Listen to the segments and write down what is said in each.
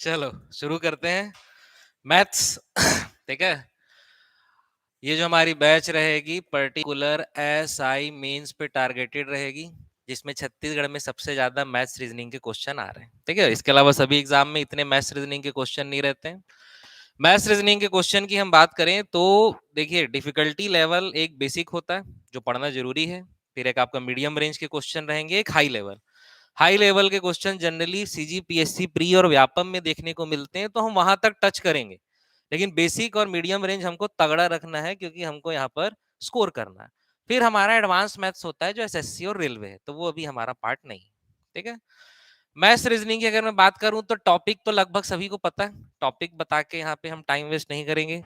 चलो शुरू करते हैं मैथ्स। ठीक है, ये जो हमारी बैच रहेगी पर्टिकुलर एसआई मेंस पे टारगेटेड रहेगी, जिसमें छत्तीसगढ़ में सबसे ज्यादा मैथ्स रीजनिंग के क्वेश्चन आ रहे हैं। ठीक है, इसके अलावा सभी एग्जाम में इतने मैथ्स रीजनिंग के क्वेश्चन नहीं रहते हैं। मैथ्स रीजनिंग के क्वेश्चन की हम बात करें तो देखिए, डिफिकल्टी लेवल एक बेसिक होता है जो पढ़ना जरूरी है, फिर एक आपका मीडियम रेंज के क्वेश्चन रहेंगे, एक हाई लेवल के क्वेश्चन जनरली सीजीपीएससी प्री और व्यापम में देखने को मिलते हैं, तो हम वहां तक टच करेंगे। लेकिन बेसिक और मीडियम रेंज हमको तगड़ा रखना है, क्योंकि हमको यहाँ पर स्कोर करना है। फिर हमारा एडवांस मैथ्स होता है जो एसएससी और रेलवे है, तो वो अभी हमारा पार्ट नहीं है। ठीक है, मैथ्स रीजनिंग की अगर मैं बात करूं तो टॉपिक तो लगभग सभी को पता है। टॉपिक बता के यहाँ पे हम टाइम वेस्ट नहीं करेंगे।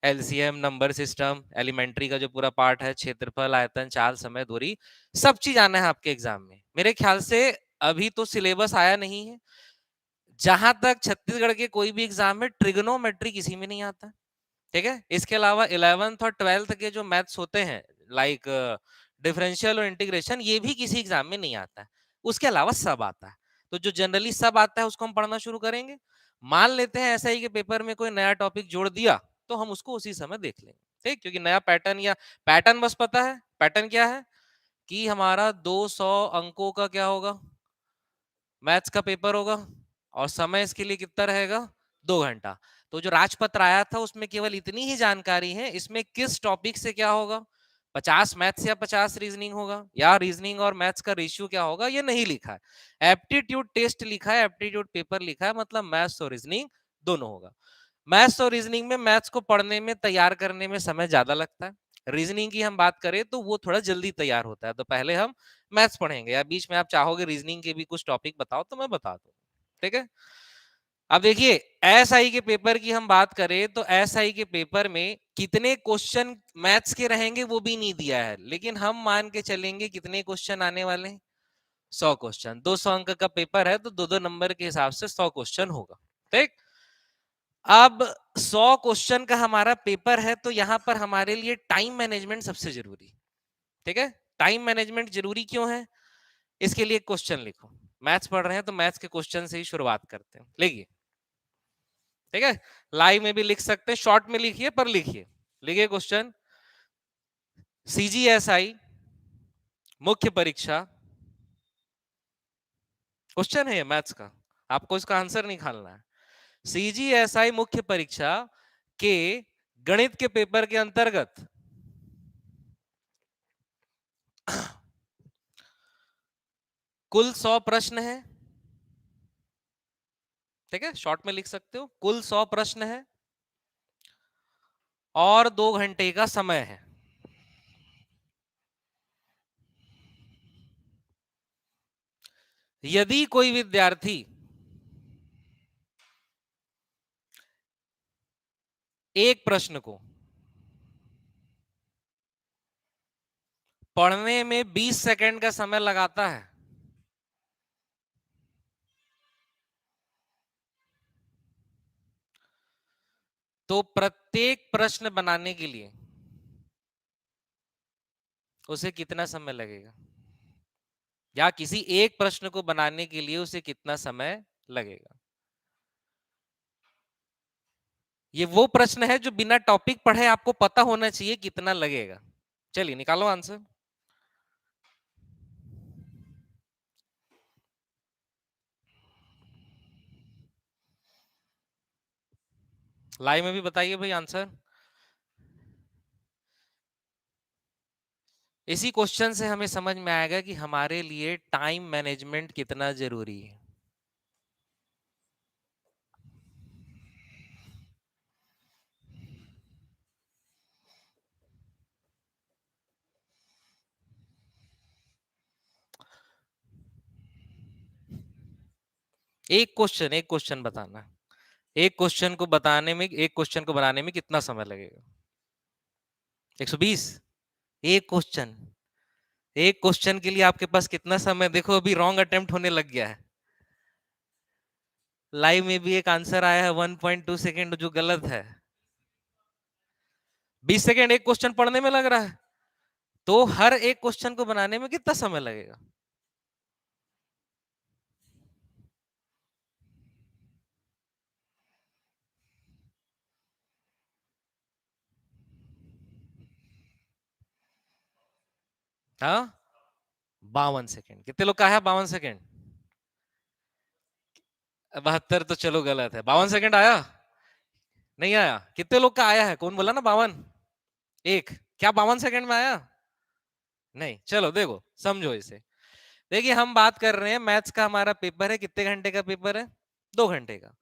एलसीएम, नंबर सिस्टम, एलिमेंट्री का जो पूरा पार्ट है, क्षेत्रफल, आयतन, चाल, समय, दूरी, सब चीज आना है आपके एग्जाम में। मेरे ख्याल से अभी तो सिलेबस आया नहीं है। जहां तक छत्तीसगढ़ के कोई भी एग्जाम में ट्रिग्नोमेट्री किसी में नहीं आता। ठीक है, इसके अलावा 11th और 12th के जो मैथ्स होते हैं, लाइक डिफरेंशियल और इंटीग्रेशन, ये भी किसी एग्जाम में नहीं आता है। उसके अलावा सब आता है। तो जो जनरली सब आता है उसको हम पढ़ना शुरू करेंगे। मान लेते हैं ऐसा ही कि पेपर में कोई नया टॉपिक जोड़ दिया, तो हम उसको उसी समय देख लेंगे। ठीक, क्योंकि नया पैटर्न या पैटर्न बस पता है। पैटर्न क्या है कि हमारा 200 अंकों का क्या होगा, मैथ्स का पेपर होगा, और समय इसके लिए कितना रहेगा, 2 घंटा। तो जो राजपत्र आया था उसमें केवल इतनी ही जानकारी है, इसमें किस टॉपिक से क्या होगा, 50 मैथ्स या 50 रीजनिंग होगा, या रीजनिंग और मैथ्स का रेशियो क्या होगा, ये नहीं लिखा है। एप्टीट्यूड टेस्ट लिखा है, एप्टीट्यूड पेपर लिखा है, मतलब मैथ्स और रीजनिंग दोनों होगा। मैथ्स और रीजनिंग में मैथ्स को पढ़ने में, तैयार करने में समय ज्यादा लगता है। रीजनिंग की हम बात करें तो वो थोड़ा जल्दी तैयार होता है। तो पहले हम मैथ्स पढ़ेंगे, या बीच में आप चाहोगे रीजनिंग के भी कुछ टॉपिक बताओ तो मैं बता दूं। ठीक है, अब देखिए, एसआई के पेपर की हम बात करें तो एसआई के पेपर में कितने क्वेश्चन मैथ्स के रहेंगे वो भी नहीं दिया है, लेकिन हम मान के चलेंगे कितने क्वेश्चन आने वाले हैं, 100 क्वेश्चन। 200 अंक का पेपर है तो दो दो नंबर के हिसाब से 100 क्वेश्चन होगा। ठीक, अब 100 क्वेश्चन का हमारा पेपर है, तो यहां पर हमारे लिए टाइम मैनेजमेंट सबसे जरूरी। ठीक है, टाइम मैनेजमेंट जरूरी क्यों है, इसके लिए क्वेश्चन लिखो। मैथ्स पढ़ रहे हैं तो मैथ्स के क्वेश्चन से ही शुरुआत करते हैं। लिखिए, ठीक है, लाइव में भी लिख सकते हैं, शॉर्ट में लिखिए, पर लिखिए। लिखिए क्वेश्चन, सीजीएसआई मुख्य परीक्षा, क्वेश्चन है ये मैथ्स का, आपको इसका आंसर निकालना है। सीजीएसआई मुख्य परीक्षा के गणित के पेपर के अंतर्गत कुल 100 प्रश्न है। ठीक है, शॉर्ट में लिख सकते हो, कुल 100 प्रश्न है और 2 घंटे का समय है। यदि कोई विद्यार्थी एक प्रश्न को पढ़ने में 20 सेकंड का समय लगाता है, तो प्रत्येक प्रश्न बनाने के लिए उसे कितना समय लगेगा, या किसी एक प्रश्न को बनाने के लिए उसे कितना समय लगेगा। ये वो प्रश्न है जो बिना टॉपिक पढ़े आपको पता होना चाहिए कितना लगेगा। चलिए निकालो आंसर। लाइव में भी बताइए भाई आंसर। इसी क्वेश्चन से हमें समझ में आएगा कि हमारे लिए टाइम मैनेजमेंट कितना जरूरी है। एक क्वेश्चन बताना, एक क्वेश्चन को बताने में, एक क्वेश्चन को बनाने में कितना समय लगेगा, 120। एक क्वेश्चन, एक क्वेश्चन के लिए आपके पास कितना समय, देखो अभी रॉन्ग अटेम्प्ट होने लग गया है। लाइव में भी एक आंसर आया है 1.2 सेकेंड जो गलत है। 20 सेकेंड एक क्वेश्चन पढ़ने में लग रहा है, तो हर एक क्वेश्चन को बनाने में कितना समय लगेगा। हाँ 52 सेकंड। कितने लोग का है 52 सेकंड? 72 तो चलो गलत है। 52 सेकंड आया? नहीं आया। कितने लोग का आया है? कौन बोला ना 52? एक। क्या 52 सेकंड में आया? नहीं। चलो देखो समझो इसे। देखिए हम बात कर रहे हैं मैथ्स का, हमारा पेपर है, कितने घंटे का पेपर है? 2 घंटे का।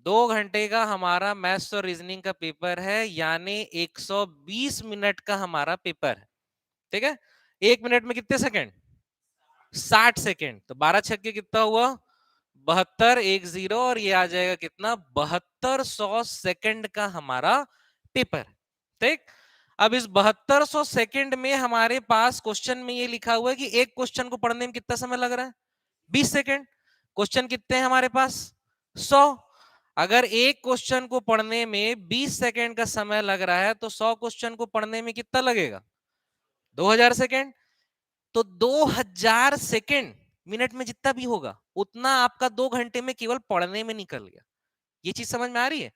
2 घंटे का हमारा मैथ्स और रीजनिंग का पेपर है, यानी 120 मिनट का हमारा पेपर है। ठीक है। 1 मिनट में कितने सेकंड? 60 सेकंड। तो 12 छक्के कितना हुआ? 7210, और ये आ जाएगा कितना? 7200 सेकंड का हमारा पेपर। ठीक। अब इस 7200 सेकंड में हमारे पास क्वेश्चन में ये लिखा हुआ है कि एक क्वेश्चन को पढ़ने में कितना समय लग रहा है? 20 सेकंड। क्वेश्चन कितने हैं हमारे पास? 100। अगर एक क्वेश्चन को पढ़ने में 20 सेकंड का समय लग रहा है, तो 100 क्वेश्चन को पढ़ने में कितना लगेगा? 2000 सेकंड। तो 2000 सेकंड मिनट में जितना भी होगा उतना आपका 2 घंटे में केवल पढ़ने में निकल गया। ये चीज समझ में आ रही है?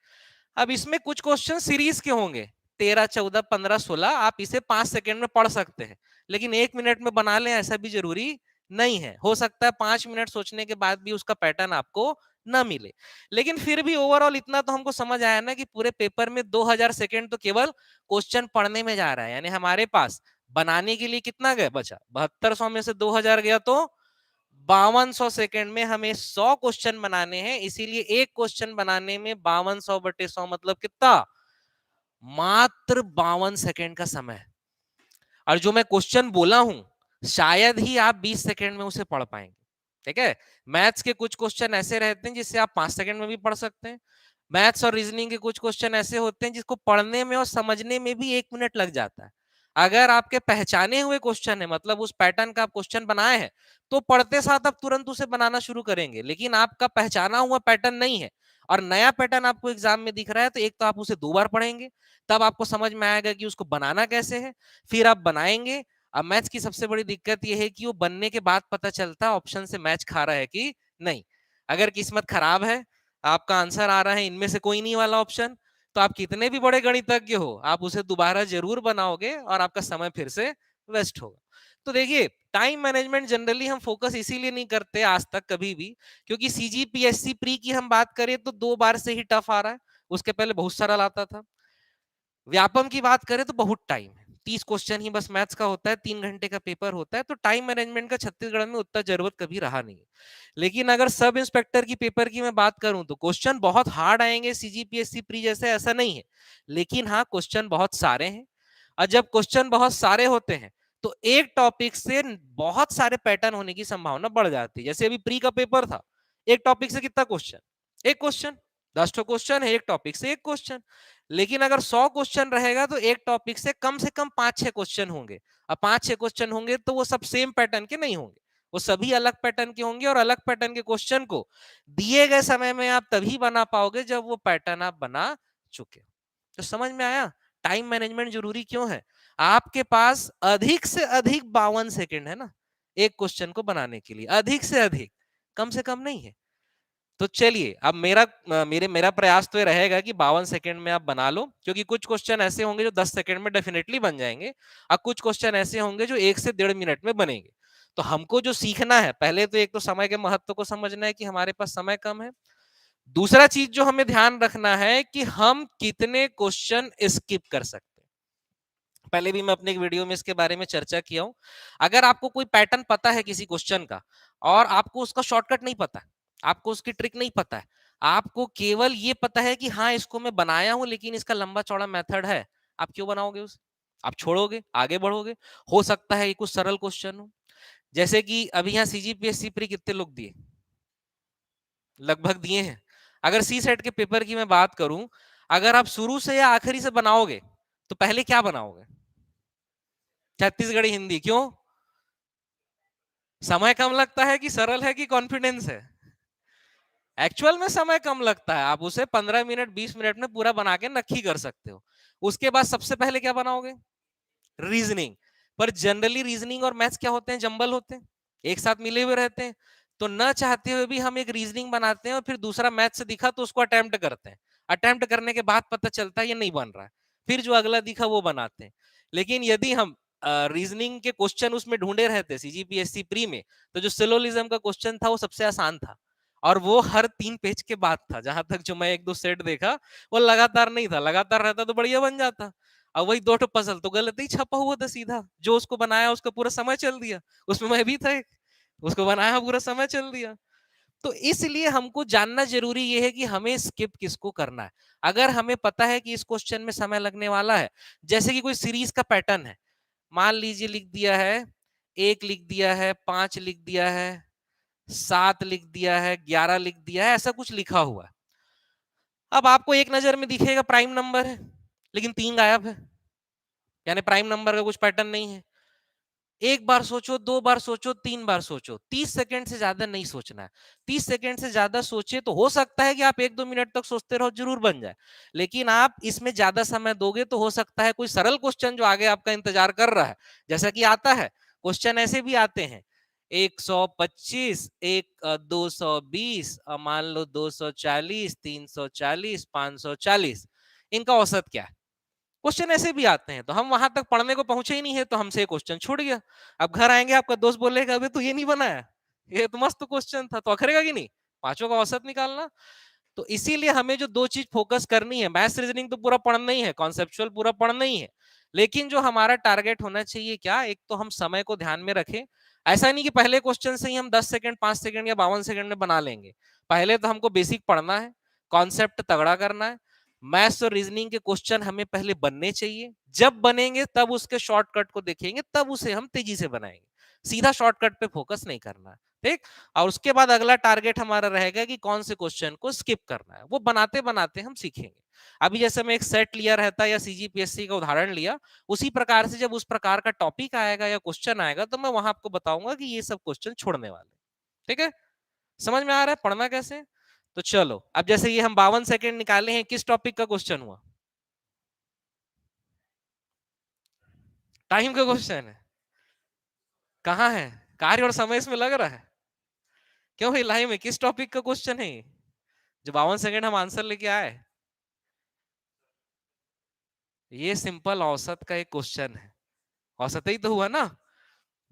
अब इसमें कुछ क्वेश्चन सीरीज के होंगे, 13 14 15 16, आप इसे 5 सेकंड में पढ़ सकते हैं, लेकिन 1 मिनट में बना लें ऐसा भी जरूरी नहीं है। हो सकता है 5 मिनट सोचने के बाद भी उसका पैटर्न आपको ना मिले, लेकिन फिर भी ओवरऑल इतना तो हमको समझ आया ना कि पूरे पेपर में 2000 सेकंड तो केवल क्वेश्चन पढ़ने में जा रहा है, यानी हमारे पास बनाने के लिए कितना गया बचा? 7200 में से 2000 गया, तो 5200 सेकंड में हमें 100 क्वेश्चन बनाने हैं। इसीलिए एक क्वेश्चन बनाने में 5200/100 मतलब कितना? मात्र 52 सेकंड का समय। और जो मैं क्वेश्चन बोला हूं शायद ही आप 20 सेकंड में उसे पढ़ पाएंगे। ठीक है। मैथ्स के कुछ क्वेश्चन ऐसे रहते हैं जिससे आप 5 सेकंड में भी पढ़ सकते हैं। मैथ्स और रीजनिंग के कुछ क्वेश्चन ऐसे होते हैं जिसको पढ़ने में और समझने में भी 1 मिनट लग जाता है। अगर आपके पहचाने हुए क्वेश्चन है, मतलब उस पैटर्न का आप क्वेश्चन बनाए हैं, तो पढ़ते साथ आप तुरंत उसे बनाना शुरू करेंगे। लेकिन आपका पहचाना हुआ पैटर्न नहीं है और नया पैटर्न आपको एग्जाम में दिख रहा है, तो एक तो आप उसे 2 बार पढ़ेंगे, तब आपको समझ में आएगा कि उसको बनाना कैसे है, फिर आप बनाएंगे। अब मैथ्स की सबसे बड़ी दिक्कत यह है कि वो बनने के बाद पता चलता है ऑप्शन से मैच खा रहा है कि नहीं। अगर किस्मत खराब है, आपका आंसर आ रहा है इनमें से कोई नहीं वाला ऑप्शन, तो आप कितने भी बड़े गणितज्ञ हो, आप उसे दोबारा जरूर बनाओगे और आपका समय फिर से वेस्ट होगा। तो देखिए टाइम मैनेजमेंट जनरली हम फोकस इसीलिए नहीं करते आज तक कभी भी, क्योंकि सीजीपीएससी प्री की हम बात करें तो 2 बार से ही टफ आ रहा है, उसके पहले बहुत सारा लाता था। व्यापम की बात करें तो बहुत टाइम है, 30 क्वेश्चन ही बस मैथ्स का होता है, 3 घंटे का पेपर होता है, तो टाइम मैनेजमेंट का छत्तीसगढ़ में उतना जरूरत कभी रहा नहीं। लेकिन अगर सब इंस्पेक्टर की पेपर की मैं बात करूं तो क्वेश्चन बहुत हार्ड आएंगे सीजीपीएससी प्री जैसे, ऐसा नहीं है, लेकिन हाँ क्वेश्चन बहुत सारे हैं। और जब क्वेश्चन बहुत सारे होते हैं तो एक टॉपिक से बहुत सारे पैटर्न होने की संभावना बढ़ जाती है। जैसे अभी प्री का पेपर था, एक टॉपिक से कितना क्वेश्चन? एक क्वेश्चन। 10 तो क्वेश्चन है, एक टॉपिक से एक क्वेश्चन। लेकिन अगर 100 क्वेश्चन रहेगा तो एक टॉपिक से कम 5-6 क्वेश्चन होंगे। अब 5-6 क्वेश्चन होंगे तो वो सब सेम पैटर्न के नहीं होंगे, वो सभी अलग पैटर्न के होंगे, और अलग पैटर्न के क्वेश्चन को दिए गए समय में आप तभी बना पाओगे जब वो पैटर्न आप बना चुके हो। तो समझ में आया टाइम मैनेजमेंट जरूरी क्यों है? आपके पास अधिक से अधिक 52 सेकंड है ना एक क्वेश्चन को बनाने के लिए, अधिक से अधिक, कम से कम नहीं है। तो चलिए अब मेरा प्रयास तो ये रहेगा कि 52 सेकंड में आप बना लो, क्योंकि कुछ क्वेश्चन ऐसे होंगे जो 10 सेकंड में डेफिनेटली बन जाएंगे, और कुछ क्वेश्चन ऐसे होंगे जो 1 से 1.5 मिनट में बनेंगे। तो हमको जो सीखना है, पहले तो एक तो समय के महत्व को समझना है कि हमारे पास समय कम है। दूसरा चीज जो हमें ध्यान रखना है कि हम कितने क्वेश्चन स्किप कर सकते हैं। पहले भी मैं अपने एक वीडियो में इसके बारे में चर्चा किया हूं। अगर आपको कोई पैटर्न पता है किसी क्वेश्चन का और आपको उसका शॉर्टकट नहीं पता, आपको उसकी ट्रिक नहीं पता है, आपको केवल ये पता है कि हाँ इसको मैं बनाया हूं लेकिन इसका लंबा चौड़ा मेथड है, आप क्यों बनाओगे उसे? आप छोड़ोगे, आगे बढ़ोगे। हो सकता है ये कुछ सरल क्वेश्चन हो, जैसे कि अभी यहाँ सीजीपीएससी प्री कितने लोग दिए? लगभग दिए हैं। अगर सी सेट के पेपर की मैं बात करूं, अगर आप शुरू से या आखिरी से बनाओगे तो पहले क्या बनाओगे? छत्तीसगढ़ी हिंदी। क्यों? समय कम लगता है कि सरल है कि कॉन्फिडेंस है? एक्चुअल में समय कम लगता है, आप उसे 15 मिनट 20 मिनट में पूरा बना के नक्की कर सकते हो। उसके बाद सबसे पहले क्या बनाओगे? रीजनिंग। पर जनरली रीजनिंग और मैथ्स क्या होते हैं? जंबल होते हैं, एक साथ मिले हुए रहते हैं। तो न चाहते हुए भी हम एक रीजनिंग बनाते हैं और फिर दूसरा मैथ्स से दिखा तो उसको अटेम्प्ट करते हैं। अटेम्प्ट करने के बाद पता चलता है ये नहीं बन रहा है, फिर जो अगला दिखा वो बनाते हैं। लेकिन यदि हम रीजनिंग के क्वेश्चन उसमें ढूंढे रहते सीजीपीएससी प्री में, तो जो सिलोलिज्म का क्वेश्चन था वो सबसे आसान था, और वो हर 3 पेज के बाद था। जहां तक जो मैं 1-2 सेट देखा, वो लगातार नहीं था, लगातार रहता तो बढ़िया बन जाता। अब वही 2 ठो पजल तो गलत ही छपा हुआ था सीधा, जो उसको बनाया उसका पूरा समय चल दिया, उसमें मैं भी था एक, उसको बनाया पूरा समय चल दिया। तो इसलिए हमको जानना जरूरी ये है कि हमें स्किप किसको करना है। अगर हमें पता है कि इस क्वेश्चन में समय लगने वाला है, जैसे कि कोई सीरीज का पैटर्न है, मान लीजिए लिख दिया है 1 लिख दिया है, 5 लिख दिया है, 7 लिख दिया है, 11 लिख दिया है, ऐसा कुछ लिखा हुआ है। अब आपको एक नजर में दिखेगा प्राइम नंबर है, लेकिन 3 गायब है, यानी प्राइम नंबर का कुछ पैटर्न नहीं है। एक बार सोचो, 2 बार सोचो, 3 बार सोचो, 30 सेकंड से ज्यादा नहीं सोचना है। 30 सेकंड से ज्यादा सोचे तो हो सकता है कि आप 1-2 मिनट तक सोचते रहो, जरूर बन जाए, लेकिन आप इसमें ज्यादा समय दोगे तो हो सकता है कोई सरल क्वेश्चन जो आगे आपका इंतजार कर रहा है, जैसा कि आता है क्वेश्चन, ऐसे भी आते हैं 125, 220, मान लो 240, 340, 540, इनका औसत क्या है। क्वेश्चन ऐसे भी आते हैं, तो हम वहां तक पढ़ने को पहुंचे ही नहीं है, तो हमसे क्वेश्चन छूट गया। अब घर आएंगे, आपका दोस्त बोलेगा अबे तू ये नहीं बनाया, ये तो मस्त क्वेश्चन था, तो अखरेगा कि नहीं, पांचों का औसत निकालना। तो इसीलिए हमें जो 2 चीज फोकस करनी है, मैथ्स रीजनिंग तो पूरा पढ़ना ही है, कॉन्सेप्चुअल पूरा पढ़ना ही है, लेकिन जो हमारा टारगेट होना चाहिए क्या, एक तो हम समय को ध्यान में रखें। ऐसा नहीं कि पहले क्वेश्चन से ही हम 10 सेकंड, 5 सेकंड या 52 सेकंड में बना लेंगे। पहले तो हमको बेसिक पढ़ना है, कॉन्सेप्ट तगड़ा करना है। मैथ्स और रीजनिंग के क्वेश्चन हमें पहले बनने चाहिए, जब बनेंगे तब उसके शॉर्टकट को देखेंगे, तब उसे हम तेजी से बनाएंगे। सीधा शॉर्टकट पे फोकस नहीं करना है, ठीक। और उसके बाद अगला टारगेट हमारा रहेगा कि कौन से क्वेश्चन को स्किप करना है, वो बनाते बनाते हम सीखेंगे। अभी जैसे मैं एक सेट लिया रहता या सीजीपीएससी का उदाहरण लिया, उसी प्रकार से जब उस प्रकार का टॉपिक आएगा या क्वेश्चन आएगा, तो मैं वहां आपको बताऊंगा कि ये सब क्वेश्चन छोड़ने वाले, ठीक है। समझ में आ रहा है पढ़ना कैसे। तो चलो, अब जैसे ये हम 52 सेकंड निकाले हैं, किस टॉपिक का क्वेश्चन हुआ, टाइम का क्वेश्चन है। कहाँ है कार्य और समय, इसमें लग रहा है। क्यों भाई, लाइव में किस टॉपिक का क्वेश्चन है जो 52 सेकंड हम आंसर लेके आए। ये सिंपल औसत का एक क्वेश्चन है, औसत ही तो हुआ ना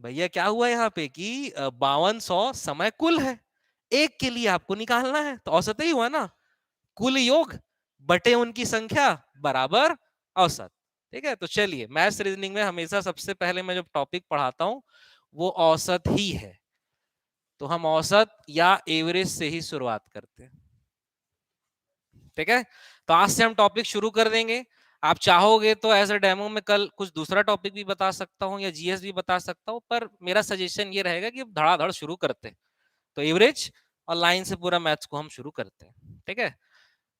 भैया। क्या हुआ यहाँ पे कि 5200 समय कुल है, एक के लिए आपको निकालना है, तो औसत ही हुआ ना। कुल योग बटे उनकी संख्या बराबर औसत, ठीक है। तो चलिए, मैथ्स रीजनिंग में हमेशा सबसे पहले मैं जो टॉपिक पढ़ाता हूं वो औसत ही है, तो हम औसत या एवरेज से ही शुरुआत करते हैं, ठीक है। तो आज से हम टॉपिक शुरू कर देंगे। आप चाहोगे तो एज अ डेमो में कल कुछ दूसरा टॉपिक भी बता सकता हूं या जीएस भी बता सकता हूं, पर मेरा सजेशन ये रहेगा कि धड़ाधड़ शुरू करते हैं। तो एवरेज और लाइन से पूरा मैथ्स को हम शुरू करते हैं, ठीक है।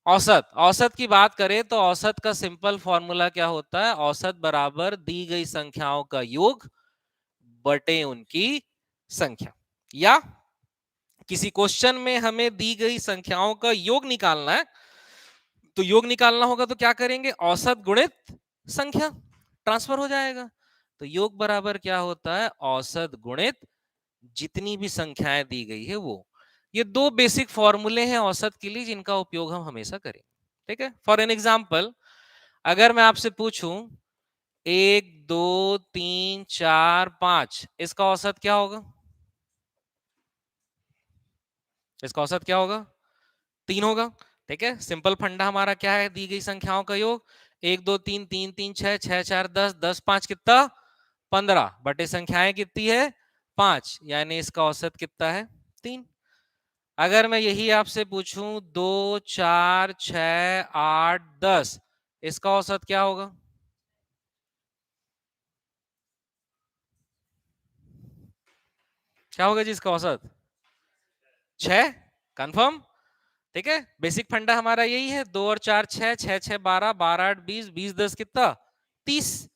औसत, औसत की बात करें तो औसत का सिंपल फॉर्मूला क्या होता है, औसत बराबर दी गई संख्याओं का योग बटे उनकी संख्या। या किसी क्वेश्चन में हमें दी गई संख्याओं का योग निकालना है, तो योग निकालना होगा तो क्या करेंगे, औसत गुणित संख्या, ट्रांसफर हो जाएगा। तो योग बराबर क्या होता है, औसत गुणित जितनी भी संख्याएं दी गई है वो। ये 2 बेसिक फॉर्मूले हैं औसत के लिए, जिनका उपयोग हम हमेशा करें, ठीक है। फॉर एन एग्जाम्पल, अगर मैं आपसे पूछूं 1 2 3 4 5, इसका औसत क्या होगा, इसका औसत क्या होगा, 3 होगा, ठीक है। सिंपल फंडा हमारा क्या है, दी गई संख्याओं का योग, 1 2 3 3 3 6 6 4 10 10 5 कितना, 15 बटे संख्याएं कितनी है 5, यानी इसका औसत कितना है 3। अगर मैं यही आपसे पूछूं 2 4 6 8 10, इसका औसत क्या होगा, क्या होगा जी इसका औसत, 6, कंफर्म, ठीक है। बेसिक फंडा हमारा यही है, 2 और 4 6, 6 6 12, 12 8 20, 20 10 कितना 30,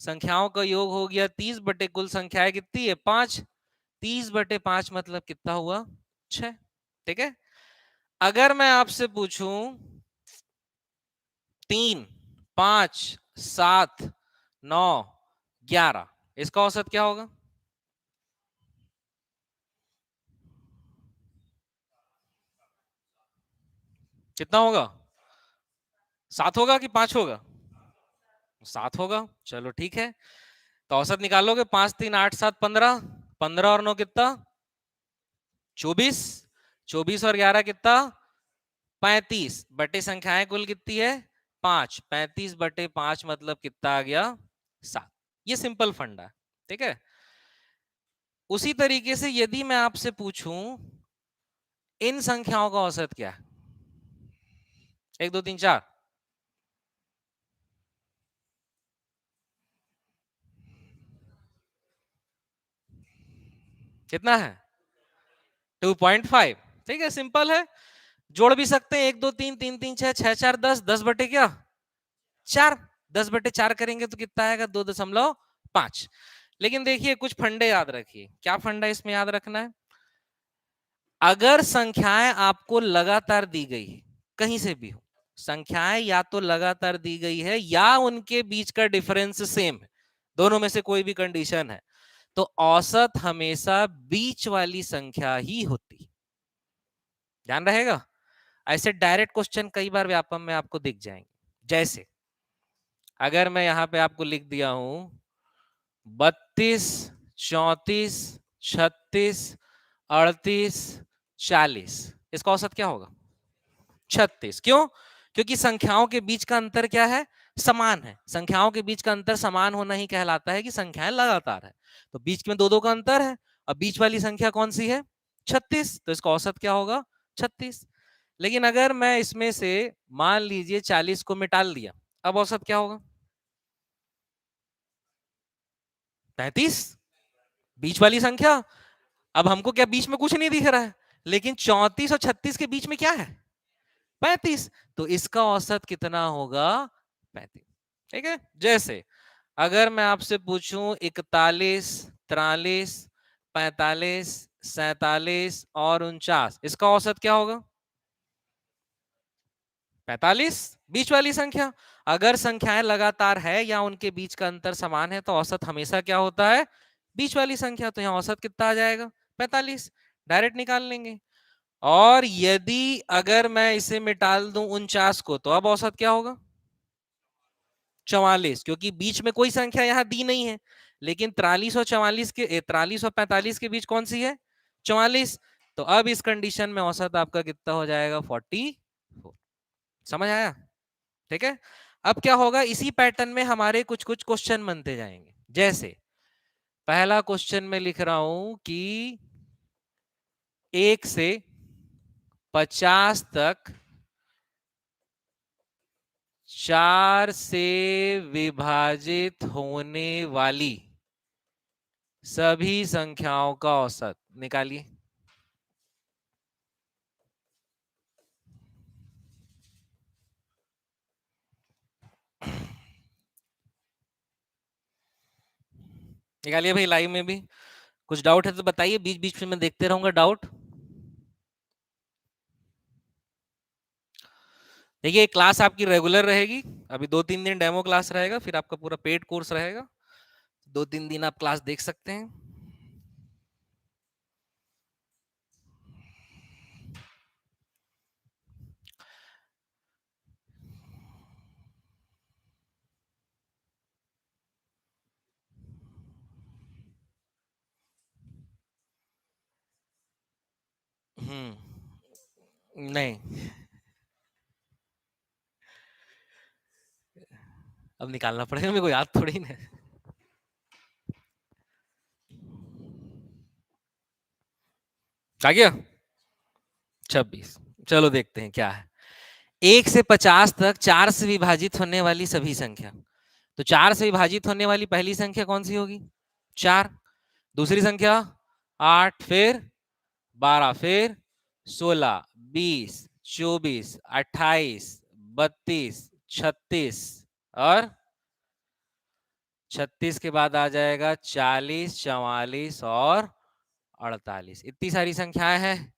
संख्याओं का योग हो गया 30 बटे कुल संख्याएं कितनी है 5, 30 बटे 5 मतलब कितना हुआ 6, ठीक है। अगर मैं आपसे पूछूं 3 5 7 9 11, इसका औसत क्या होगा, कितना होगा, 7 होगा कि 5 होगा, 7 होगा, चलो ठीक है। तो औसत निकालोगे 5 3 8 7 15, 15 और 9 कितना 24, 24 और 11 कितना 35 बटे संख्याएं कुल कितनी है 5, 35 बटे 5 मतलब कितना आ गया 7। ये सिंपल फंडा है, ठीक है। उसी तरीके से यदि मैं आपसे पूछूं इन संख्याओं का औसत क्या है, 1 2 3 4, कितना है 2.5, ठीक है, सिंपल है। जोड़ भी सकते हैं 1 2 3 3 3 6 6 4 10, 10 बटे क्या 4, 10 बटे 4 करेंगे तो कितना आएगा 2.5। लेकिन देखिए कुछ फंडे याद रखिए। क्या फंडा इसमें याद रखना है, अगर संख्याएं आपको लगातार दी गई है कहीं से भी हो, संख्याएं या तो लगातार दी गई है या उनके बीच का डिफरेंस सेम है, दोनों में से कोई भी कंडीशन है, तो औसत हमेशा बीच वाली संख्या ही होती। ध्यान रहेगा। ऐसे डायरेक्ट क्वेश्चन कई बार व्यापम में आपको दिख जाएंगे। जैसे अगर मैं यहां पे आपको लिख दिया हूं 32 34 36 38 40, इसका औसत क्या होगा 36। क्यों, क्योंकि संख्याओं के बीच का अंतर क्या है समान है। संख्याओं के बीच का अंतर समान होना ही कहलाता है कि संख्याएं लगातार है। तो बीच में दो दो का अंतर है, और बीच वाली संख्या कौन सी है 36, तो इसका औसत क्या होगा 36। लेकिन अगर मैं इसमें से मान लीजिए 40 को मिटाल दिया, अब औसत क्या होगा 35, बीच वाली संख्या। अब हमको क्या बीच में कुछ नहीं दिख रहा है, लेकिन 34 और 36 के बीच में क्या है 35, तो इसका औसत कितना होगा 35, ठीक है। जैसे अगर मैं आपसे पूछूं 41 43 45 47 और 49, इसका औसत क्या होगा 45, बीच वाली संख्या। अगर संख्याएं लगातार है या उनके बीच का अंतर समान है तो औसत हमेशा क्या होता है बीच वाली संख्या। तो यहाँ औसत कितना आ जाएगा 45, डायरेक्ट निकाल लेंगे। और यदि अगर मैं इसे मिटाल दूं 49 को, तो अब औसत क्या होगा 44, क्योंकि बीच में कोई संख्या यहां दी नहीं है। लेकिन 43 और 44 के 43 और 45 के बीच कौन सी है 44, तो अब इस कंडीशन में औसत आपका कितना हो जाएगा 44। समझ आया, ठीक है। अब क्या होगा इसी पैटर्न में हमारे कुछ कुछ क्वेश्चन बनते जाएंगे। जैसे पहला क्वेश्चन में लिख रहा हूं कि 1 से 50 तक 4 से विभाजित होने वाली सभी संख्याओं का औसत निकालिए। निकालिए भाई, लाइव में भी कुछ डाउट है तो बताइए, बीच बीच में मैं देखते रहूंगा डाउट। देखिए क्लास आपकी रेगुलर रहेगी, अभी 2 3 दिन डेमो क्लास रहेगा, फिर आपका पूरा पेड कोर्स रहेगा। 2 3 दिन आप क्लास देख सकते हैं। नहीं, अब निकालना पड़ेगा मेरे को, याद थोड़ी ना। आ गया 26। चलो देखते हैं क्या है। 1 से 50 तक 4 से विभाजित होने वाली सभी संख्या। तो 4 से विभाजित होने वाली पहली संख्या कौन सी होगी 4, दूसरी संख्या 8, फिर 12, फिर 16 20 24 28 32 36 और 36 के बाद आ जाएगा 40 44 और 48। इतनी सारी संख्याएं हैं।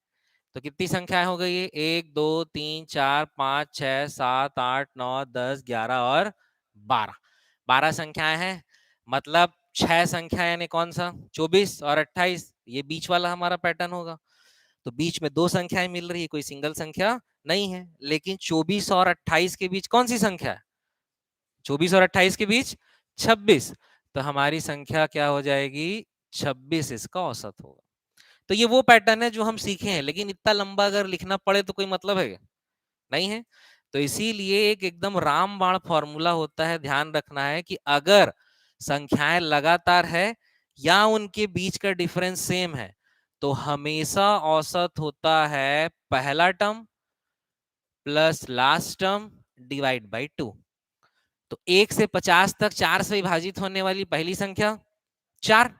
तो कितनी संख्याएं हो गई है 1 2 3 4 5 6 7 8 9 10 11 और 12, 12 संख्याएं हैं। मतलब 6 संख्या यानी कौन सा 24 और 28, ये बीच वाला हमारा पैटर्न होगा। तो बीच में दो संख्याएं मिल रही है, कोई सिंगल संख्या नहीं है। लेकिन 24 और 28 के बीच कौन सी संख्या है 24 और 28 के बीच 26। तो हमारी संख्या क्या हो जाएगी, 26 इसका औसत होगा। तो ये वो पैटर्न है जो हम सीखे हैं, लेकिन इतना लंबा अगर लिखना पड़े तो कोई मतलब है क्या? नहीं है। तो इसीलिए एक एकदम रामबाण फॉर्मूला होता है, ध्यान रखना है कि अगर संख्याएं लगातार है या उनके बीच का डिफरेंस सेम है तो हमेशा औसत होता है पहला term plus last term divide by 2। तो 1 से 50 तक 4 से विभाजित होने वाली पहली संख्या 4,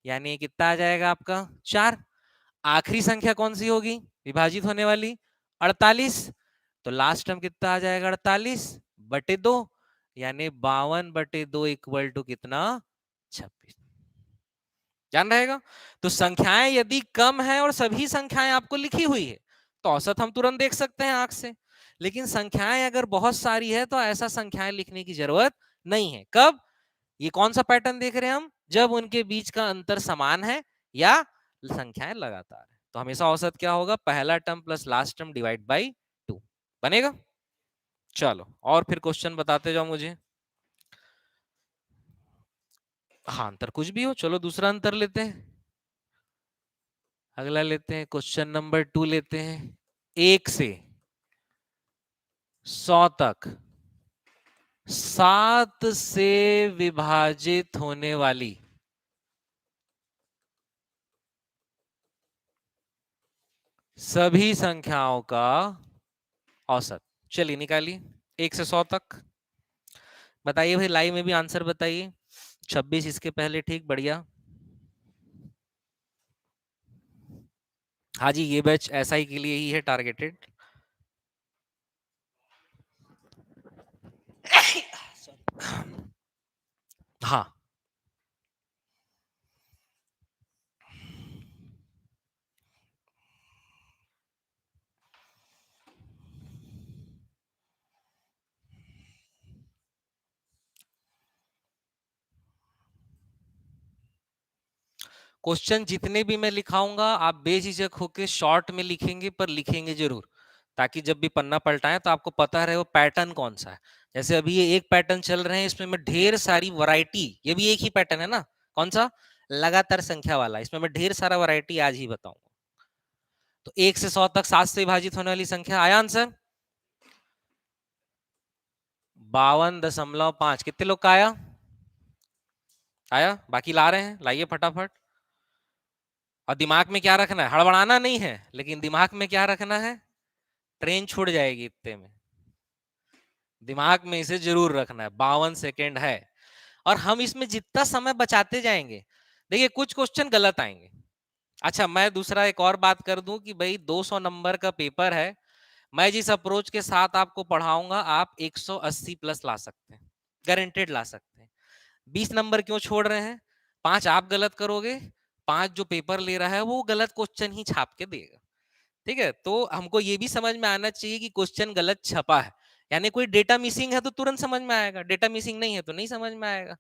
यानी कितना आ जाएगा आपका 4। आखिरी संख्या कौन सी होगी विभाजित होने वाली, 48। तो लास्ट टर्म कितना आ जाएगा 48/2, यानी 52/2 इक्वल टू कितना 26। ध्यान रहेगा। तो संख्याएं यदि कम है और सभी संख्याएं आपको लिखी हुई है तो औसत हम तुरंत देख सकते हैं आंख से। लेकिन संख्याएं अगर बहुत सारी है तो ऐसा संख्याएं लिखने की जरूरत नहीं है। कब? ये कौन सा पैटर्न देख रहे हैं हम, जब उनके बीच का अंतर समान है या संख्याएं लगातार है। तो हमेशा औसत क्या होगा, पहला term plus last term divide by 2 बनेगा। चलो और फिर क्वेश्चन बताते जाओ मुझे। हाँ अंतर कुछ भी हो, चलो दूसरा अंतर लेते हैं। अगला लेते हैं क्वेश्चन नंबर 2 लेते हैं। 1 से 100 तक 7 से विभाजित होने वाली सभी संख्याओं का औसत। चलिए निकालिए 1 से 100 तक। बताइए भाई, लाइव में भी आंसर बताइए। 26 इसके पहले, ठीक, बढ़िया। हाँ जी, ये बैच एसआई के लिए ही है टारगेटेड। हाँ क्वेश्चन जितने भी मैं लिखाऊंगा आप बेझिझक होके शॉर्ट में लिखेंगे, पर लिखेंगे जरूर, ताकि जब भी पन्ना पलटाएं तो आपको पता रहे वो पैटर्न कौन सा है। जैसे अभी ये एक पैटर्न चल रहे हैं, इसमें मैं ढेर सारी वैरायटी, ये भी एक ही पैटर्न है ना, कौन सा, लगातार संख्या वाला, इसमें मैं ढेर सारा वैरायटी आज ही बताऊंगा। तो 1 से 100 तक 7 से विभाजित होने वाली संख्या, आया आंसर 52.5। कितने लोग का आया? आया? बाकी ला रहे हैं, लाइए फटाफट। और दिमाग में क्या रखना है, हड़बड़ाना नहीं है, लेकिन दिमाग में क्या रखना है, ट्रेन छूट जाएगी इतने में, दिमाग में इसे जरूर रखना है। 52 सेकेंड है और हम इसमें जितना समय बचाते जाएंगे, देखिए कुछ क्वेश्चन गलत आएंगे। अच्छा मैं दूसरा एक और बात कर दूं कि भाई 200 नंबर का पेपर है, मैं जिस अप्रोच के साथ आपको पढ़ाऊंगा आप 180 प्लस ला सकते हैं, गारंटेड ला सकते हैं। 20 नंबर क्यों छोड़ रहे हैं, 5 आप गलत करोगे, 5 जो पेपर ले रहा है वो गलत क्वेश्चन ही छाप के देगा। ठीक है, तो हमको ये भी समझ में आना चाहिए कि क्वेश्चन गलत छपा है, यानी कोई डेटा मिसिंग है तो तुरंत समझ में आएगा, डेटा मिसिंग नहीं है तो नहीं समझ में आएगा।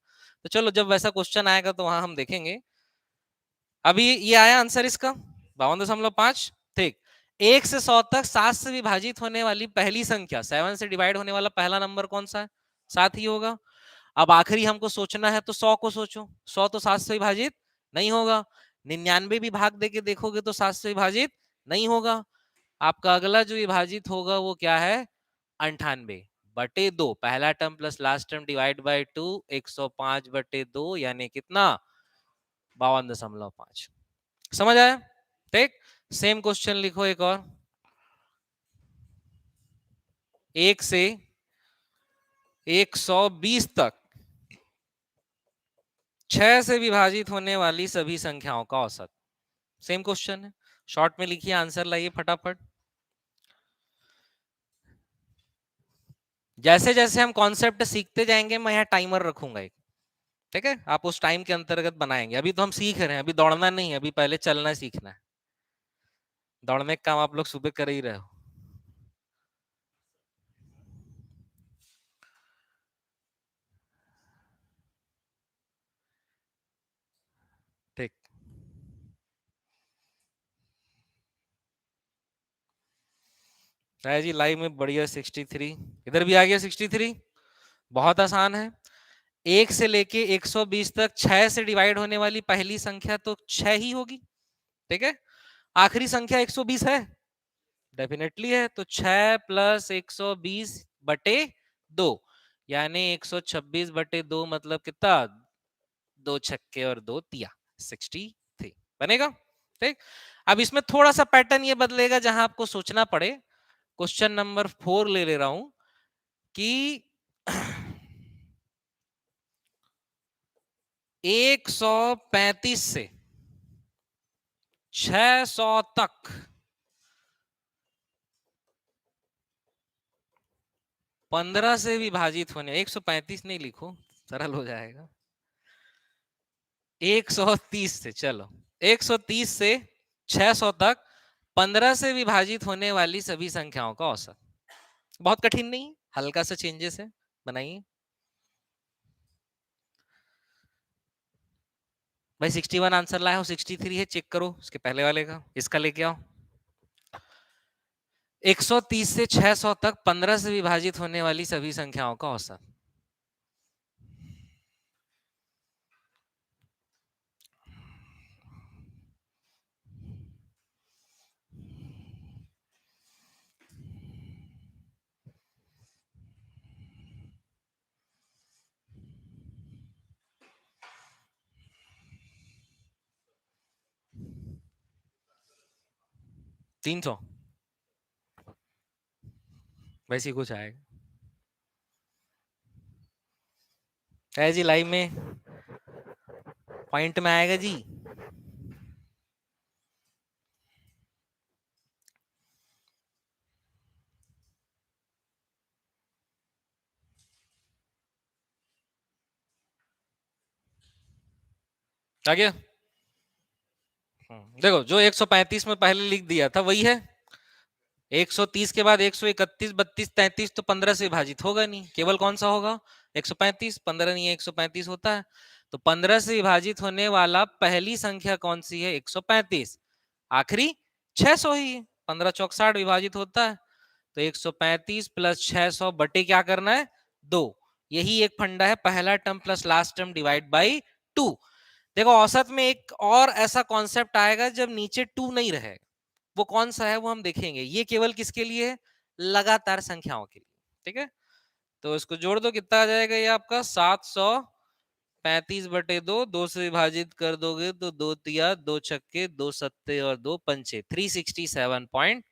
तो चलो जब वैसा क्वेश्चन आएगा तो वहां हम देखेंगे। अभी ये आया आंसर इसका 52.5, ठीक। 1 से 100 तक 7 से विभाजित होने वाली पहली संख्या, 7 से डिवाइड होने वाला पहला नंबर कौन सा है, 7 ही होगा। अब आखिरी हमको सोचना है तो 100 को सोचो, 100 तो 7 से विभाजित नहीं होगा। 99 भी भाग दे के देखोगे तो 7 से विभाजित नहीं होगा। आपका अगला जो विभाजित होगा वो क्या है, 98/2, पहला term plus last term divide by 2, 105/2, यानी कितना 52.5। समझ आया? ठीक। सेम क्वेश्चन लिखो एक और। 1 से 120 तक 6 से विभाजित होने वाली सभी संख्याओं का औसत। सेम क्वेश्चन है, शॉर्ट में लिखिए, आंसर लाइए फटाफट। जैसे जैसे हम कॉन्सेप्ट सीखते जाएंगे मैं यहाँ टाइमर रखूंगा एक, ठीक है, आप उस टाइम के अंतर्गत बनाएंगे। अभी तो हम सीख रहे हैं, अभी दौड़ना नहीं है, अभी पहले चलना सीखना है। दौड़ने का काम आप लोग सुबह कर ही रहे हो। ठीक है जी, लाइव में बढ़िया 63, इधर भी आ गया 63, बहुत आसान है। 1 से लेके 120 तक 6 से डिवाइड होने वाली पहली संख्या तो 6 ही होगी, ठीक है। आखिरी संख्या 120 है, डेफिनेटली है, तो 6 प्लस 120 बटे 2 यानी 126 बटे 2 मतलब कितना, 2 छक्के और 2 तिया 63 बनेगा, ठीक। अब इसमें थोड़ा सा पैटर्न ये बदलेगा जहां आपको सोचना पड़े। क्वेश्चन नंबर 4 ले रहा हूं कि 135 से 600 तक 15 से विभाजित होने, 135 नहीं लिखो, सरल हो जाएगा, 130 से, चलो 130 से 600 तक 15 से विभाजित होने वाली सभी संख्याओं का औसत। बहुत कठिन नहीं, हल्का सा चेंजेस है, बनाइए भाई। 61 आंसर लाया हो, 63 है, चेक करो इसके पहले वाले का, इसका लेके आओ। 130 से 600 तक 15 से विभाजित होने वाली सभी संख्याओं का औसत। तीन सौ वैसे ही कुछ आएगा है जी, लाइव में पॉइंट में आएगा जी। आ गया। देखो जो 135 में पहले लिख दिया था वही है, 130 के बाद 131 32 33 तो 15 से विभाजित होगा नहीं, केवल कौन सा होगा 135, 15 नहीं है 135 होता है, तो 15 से विभाजित होने वाला पहली संख्या कौन सी है 135, आखिरी 600 ही है, 15 चौक 60 विभाजित होता है, तो 135 प्लस 600 बटे क्या करना है 2, यही एक फंडा है, पहला term plus last term divide by 2। देखो औसत में एक और ऐसा कॉन्सेप्ट आएगा जब नीचे 2 नहीं रहे, वो कौन सा है वो हम देखेंगे, ये केवल किसके लिए है, लगातार संख्याओं के लिए, ठीक है। तो इसको जोड़ दो, कितना आ जाएगा ये आपका 735 बटे 2, 2 से विभाजित कर दोगे तो 2 तिया 2 छक्के 2 सत्ते और 2 पंचे 367.5।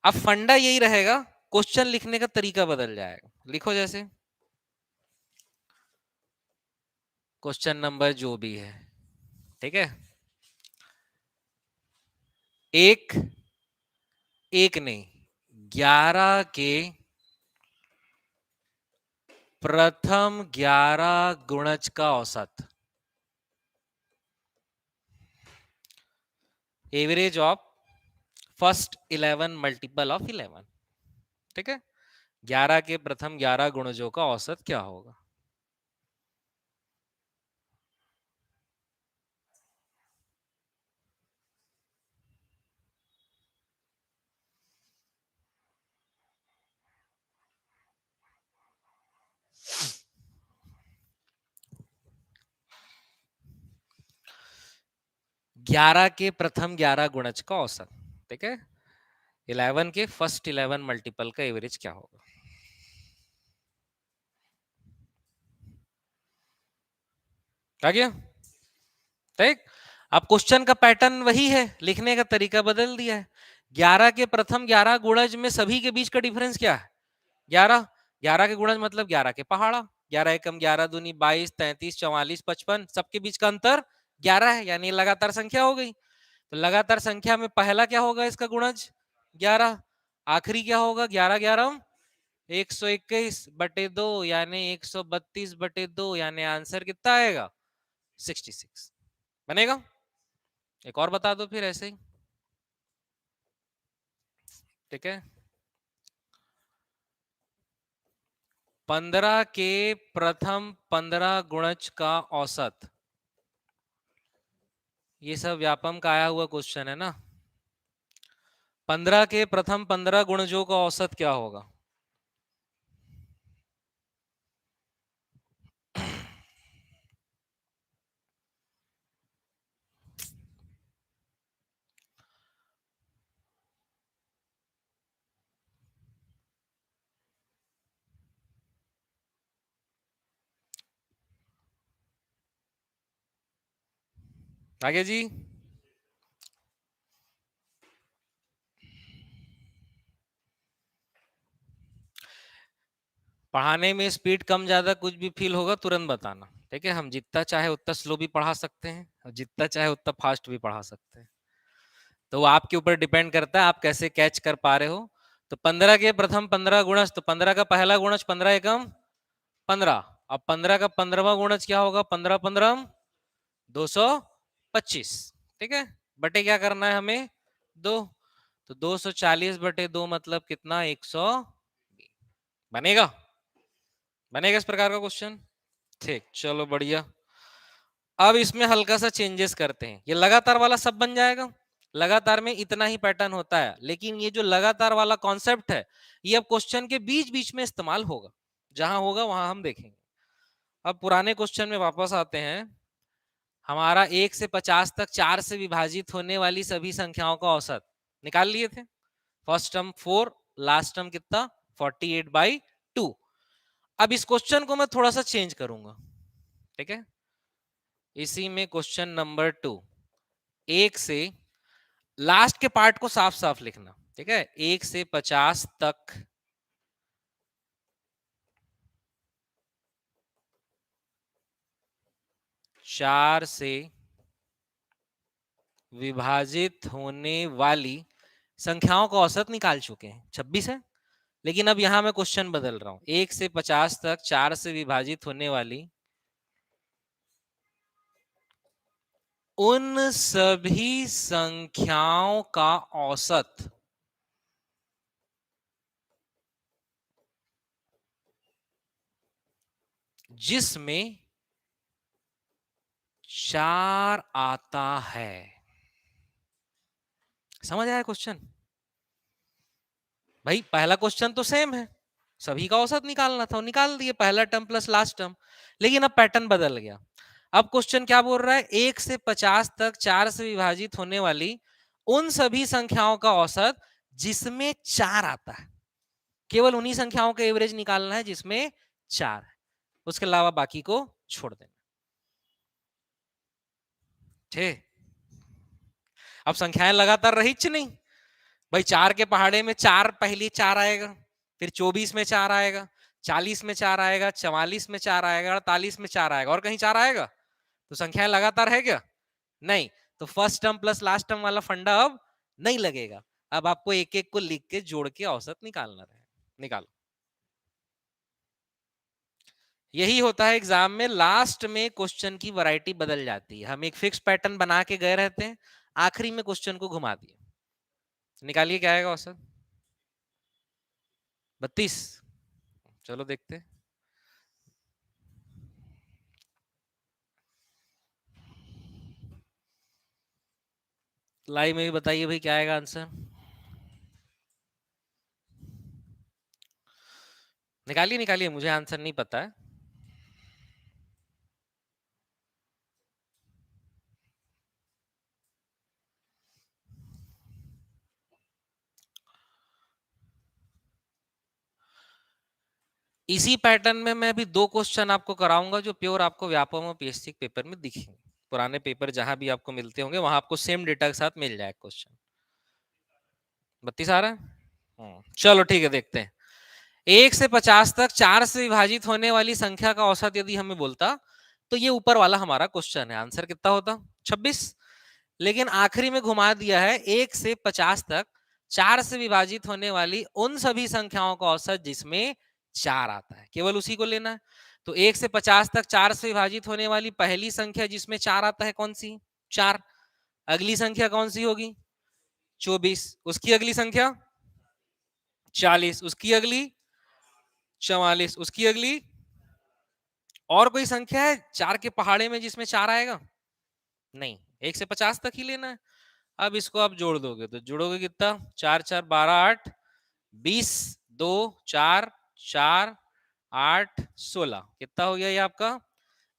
अब फंडा यही रहेगा, क्वेश्चन लिखने का तरीका बदल जाएगा, लिखो जैसे क्वेश्चन नंबर जो भी है, ठीक है। एक एक नहीं 11 के प्रथम 11 गुणज का औसत, average of first 11 multiple of 11, ठीक है। 11 के प्रथम 11 गुणजों का औसत क्या होगा। ग्यारह के प्रथम 11 गुणज का औसत, ठीक है। 11 के फर्स्ट 11 मल्टीपल का एवरेज क्या होगा। आ गया, ठीक। अब क्वेश्चन का पैटर्न वही है, लिखने का तरीका बदल दिया है। 11 के प्रथम 11 गुणज में सभी के बीच का डिफरेंस क्या है 11, 11 के गुणज मतलब 11 के पहाड़ा, 11 एकम 11 दूनी 22 33 44 55, सबके बीच का अंतर 11 है, यानी लगातार संख्या हो गई। तो लगातार संख्या में पहला क्या होगा इसका गुणज 11, आखिरी क्या होगा 11 11 121 बटे 2 यानी 132 बटे 2, यानी आंसर कितना आएगा 66 बनेगा। एक और बता दो फिर ऐसे ही, ठीक है। 15 के प्रथम 15 गुणज का औसत, ये सब व्यापम का आया हुआ क्वेश्चन है ना। 15 के प्रथम 15 गुणजों का औसत क्या होगा। आगे जी। पढ़ाने में स्पीड कम ज्यादा कुछ भी फील होगा तुरंत बताना, ठीक है। हम जितना चाहे उतना स्लो भी पढ़ा सकते हैं और जितना चाहे उतना फास्ट भी पढ़ा सकते हैं, तो वो आपके ऊपर डिपेंड करता है आप कैसे कैच कर पा रहे हो। तो 15 के प्रथम 15 गुणज, तो 15 का पहला गुणज 15 एकम 15। अब 15 का 15वां गुणज क्या होगा? 15 15 225, ठीक है। बटे क्या करना है हमें? 2। तो 240 बटे 2 मतलब कितना? 100। बनेगा? बनेगा इस प्रकार का क्वेश्चन? ठीक, चलो बढ़िया। अब इसमें हल्का सा चेंजेस करते हैं। ये लगातार वाला सब बन जाएगा, लगातार में इतना ही पैटर्न होता है, लेकिन ये जो लगातार वाला कॉन्सेप्ट है ये अब क्वेश्चन के बीच बीच में इस्तेमाल होगा, जहां होगा वहां हम देखेंगे। अब पुराने क्वेश्चन में वापस आते हैं। हमारा 1 से 50 तक 4 से विभाजित होने वाली सभी संख्याओं का औसत निकाल लिए थे। फर्स्ट टर्म 4, लास्ट टर्म कितना? 48/2। अब इस क्वेश्चन को मैं थोड़ा सा चेंज करूंगा, ठीक है। इसी में क्वेश्चन नंबर 2, 1 से लास्ट के पार्ट को साफ साफ लिखना, ठीक है। 1 से 50 तक 4 से विभाजित होने वाली संख्याओं का औसत निकाल चुके हैं, 26 है। लेकिन अब यहां मैं क्वेश्चन बदल रहा हूं। 1 से 50 तक 4 से विभाजित होने वाली उन सभी संख्याओं का औसत जिसमें 4 आता है। समझ आया क्वेश्चन? भाई पहला क्वेश्चन तो सेम है, सभी का औसत निकालना था, निकाल दिए, पहला टर्म प्लस लास्ट टर्म। लेकिन अब पैटर्न बदल गया। अब क्वेश्चन क्या बोल रहा है? 1 से 50 तक 4 से विभाजित होने वाली उन सभी संख्याओं का औसत जिसमें 4 आता है। केवल उन्हीं संख्याओं का एवरेज निकालना है जिसमें 4 है, उसके अलावा बाकी को छोड़ देना, ठीक। अब संख्याएं लगातार रही नहीं भाई। 4 के पहाड़े में 4, पहली 4 आएगा, फिर 24 में 4 आएगा, 40 में 4 आएगा, 44 में 4 आएगा, 48 में 4 आएगा, और कहीं 4 आएगा? तो संख्याएं लगातार है क्या? नहीं। तो first term plus last term वाला फंडा अब नहीं लगेगा। अब आपको एक एक को लिख के जोड़ के औसत निकालना रहे। निकालो। यही होता है एग्जाम में, लास्ट में क्वेश्चन की वैरायटी बदल जाती है। हम एक फिक्स पैटर्न बना के गए रहते हैं, आखिरी में क्वेश्चन को घुमा दिए। निकालिए क्या आएगा औसत? 32। चलो देखते हैं। लाइव में भी बताइए भाई क्या आएगा आंसर। निकालिए निकालिए, मुझे आंसर नहीं पता है। इसी पैटर्न में मैं अभी 2 क्वेश्चन आपको कराऊंगा जो प्योर आपको व्यापम और पीएससी पेपर में दिखेंगे। पुराने पेपर जहां भी आपको मिलते होंगे वहां आपको सेम डेटा के साथ मिल जाएगा क्वेश्चन। 32 आ रहा है? चलो ठीक है, देखते हैं। 1 से 50 तक 4 से विभाजित होने वाली संख्या का औसत यदि हमें बोलता, तो ये ऊपर वाला हमारा क्वेश्चन है, आंसर कितना होता? 26। लेकिन आखिरी में घुमा दिया है 1 से 50 तक 4 से विभाजित होने वाली उन सभी संख्याओं का औसत जिसमें 4 आता है, केवल उसी को लेना है। तो 1 से 50 तक 4 से विभाजित होने वाली पहली संख्या जिसमें 4 आता है कौन सी? 4। अगली संख्या कौन सी होगी? 24। उसकी अगली संख्या 40। उसकी अगली 44। उसकी अगली, और कोई संख्या है 4 के पहाड़े में जिसमें 4 आएगा? नहीं, 1 से 50 तक ही लेना है। अब इसको आप जोड़ दोगे तो जोड़ोगे कितना? 4 4 12 8 20, 2 4 4 8 16, कितना हो गया ये आपका?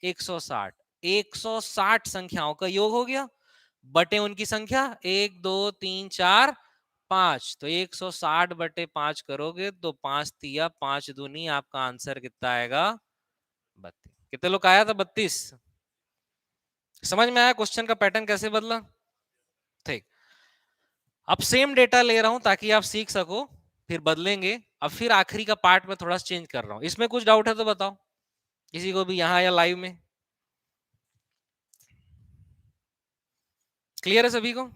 160। 160 संख्याओं का योग हो गया, बटे उनकी संख्या 1 2 3 4 5। तो 160 बटे 5 करोगे तो 5 तिया 5 दूनी, आपका आंसर कितना आएगा? 32। कितने लोग आया था? 32। समझ में आया क्वेश्चन का पैटर्न कैसे बदला? ठीक। अब सेम डेटा ले रहा हूं ताकि आप सीख सको, फिर बदलेंगे। अब फिर आखिरी का पार्ट में थोड़ा चेंज कर रहा हूं। इसमें कुछ डाउट है तो बताओ, किसी को भी, यहां या लाइव में। क्लियर है सभी को?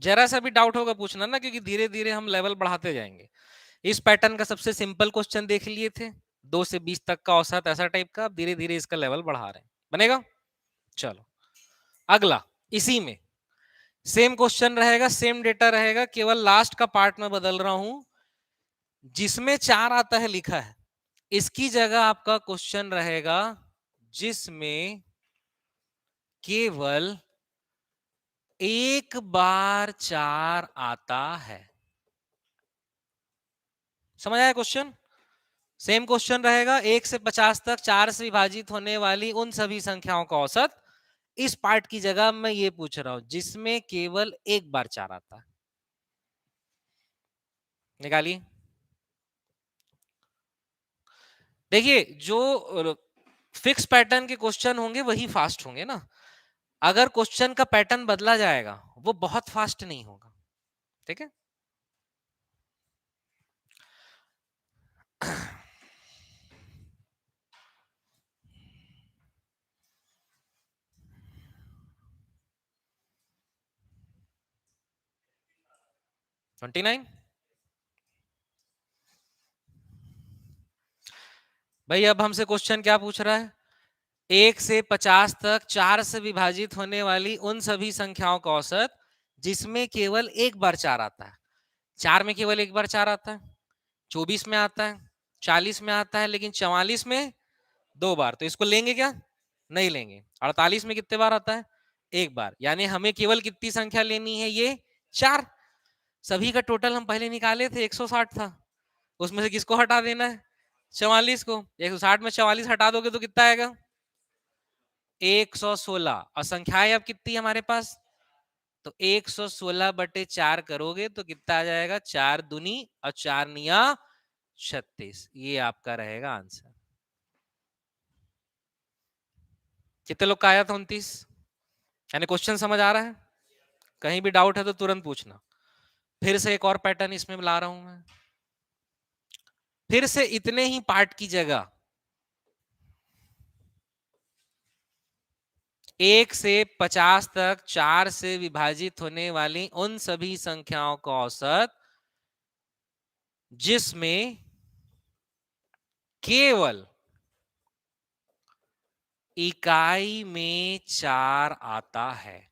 जरा सा भी डाउट होगा पूछना ना, क्योंकि धीरे धीरे हम लेवल बढ़ाते जाएंगे। इस पैटर्न का सबसे सिंपल क्वेश्चन देख लिए थे, 2 से 20 तक का औसत, ऐसा टाइप का। अब धीरे धीरे इसका लेवल बढ़ा रहे हैं, बनेगा। चलो अगला, इसी में सेम क्वेश्चन रहेगा, सेम डेटा रहेगा, केवल लास्ट का पार्ट में बदल रहा हूं। जिसमें 4 आता है लिखा है, इसकी जगह आपका क्वेश्चन रहेगा जिसमें केवल एक बार 4 आता है। समझ आया क्वेश्चन? सेम क्वेश्चन रहेगा, 1 से 50 तक 4 से विभाजित होने वाली उन सभी संख्याओं का औसत। इस पार्ट की जगह मैं ये पूछ रहा हूं जिसमें केवल एक बार 4 आता है। निकालिए। देखिए, जो फिक्स पैटर्न के क्वेश्चन होंगे वही फास्ट होंगे ना। अगर क्वेश्चन का पैटर्न बदला जाएगा वो बहुत फास्ट नहीं होगा। ठीक है। Twenty nine. भाई अब हमसे क्वेश्चन क्या पूछ रहा है? 1 से 50 तक 4 से विभाजित होने वाली उन सभी संख्याओं का औसत जिसमें केवल एक बार 4 आता है। 4 में केवल एक बार 4 आता है, 24 में आता है, 40 में आता है, लेकिन 44 में 2 बार। तो इसको लेंगे क्या? नहीं लेंगे। 48 में कितने बार आता है? एक बार। यानी हमें केवल कितनी संख्या लेनी है? ये 4। सभी का टोटल हम पहले निकाले थे 160 था, उसमें से किसको हटा देना है? 44 को। 160 में 44 हटा दोगे तो कितना आएगा? 116। और संख्याएं अब कितनी है हमारे पास? तो 116/4 करोगे तो कितना आ जाएगा? 4 दूनी और 4 निया 36। ये आपका रहेगा आंसर। कितने लोग का आया था? 29। यानी क्वेश्चन समझ आ रहा है? कहीं भी डाउट है तो तुरंत पूछना। फिर से एक और पैटर्न इसमें ला रहा हूं मैं। फिर से इतने ही पार्ट की जगह 1 से 50 तक 4 से विभाजित होने वाली उन सभी संख्याओं का औसत जिसमें केवल इकाई में 4 आता है।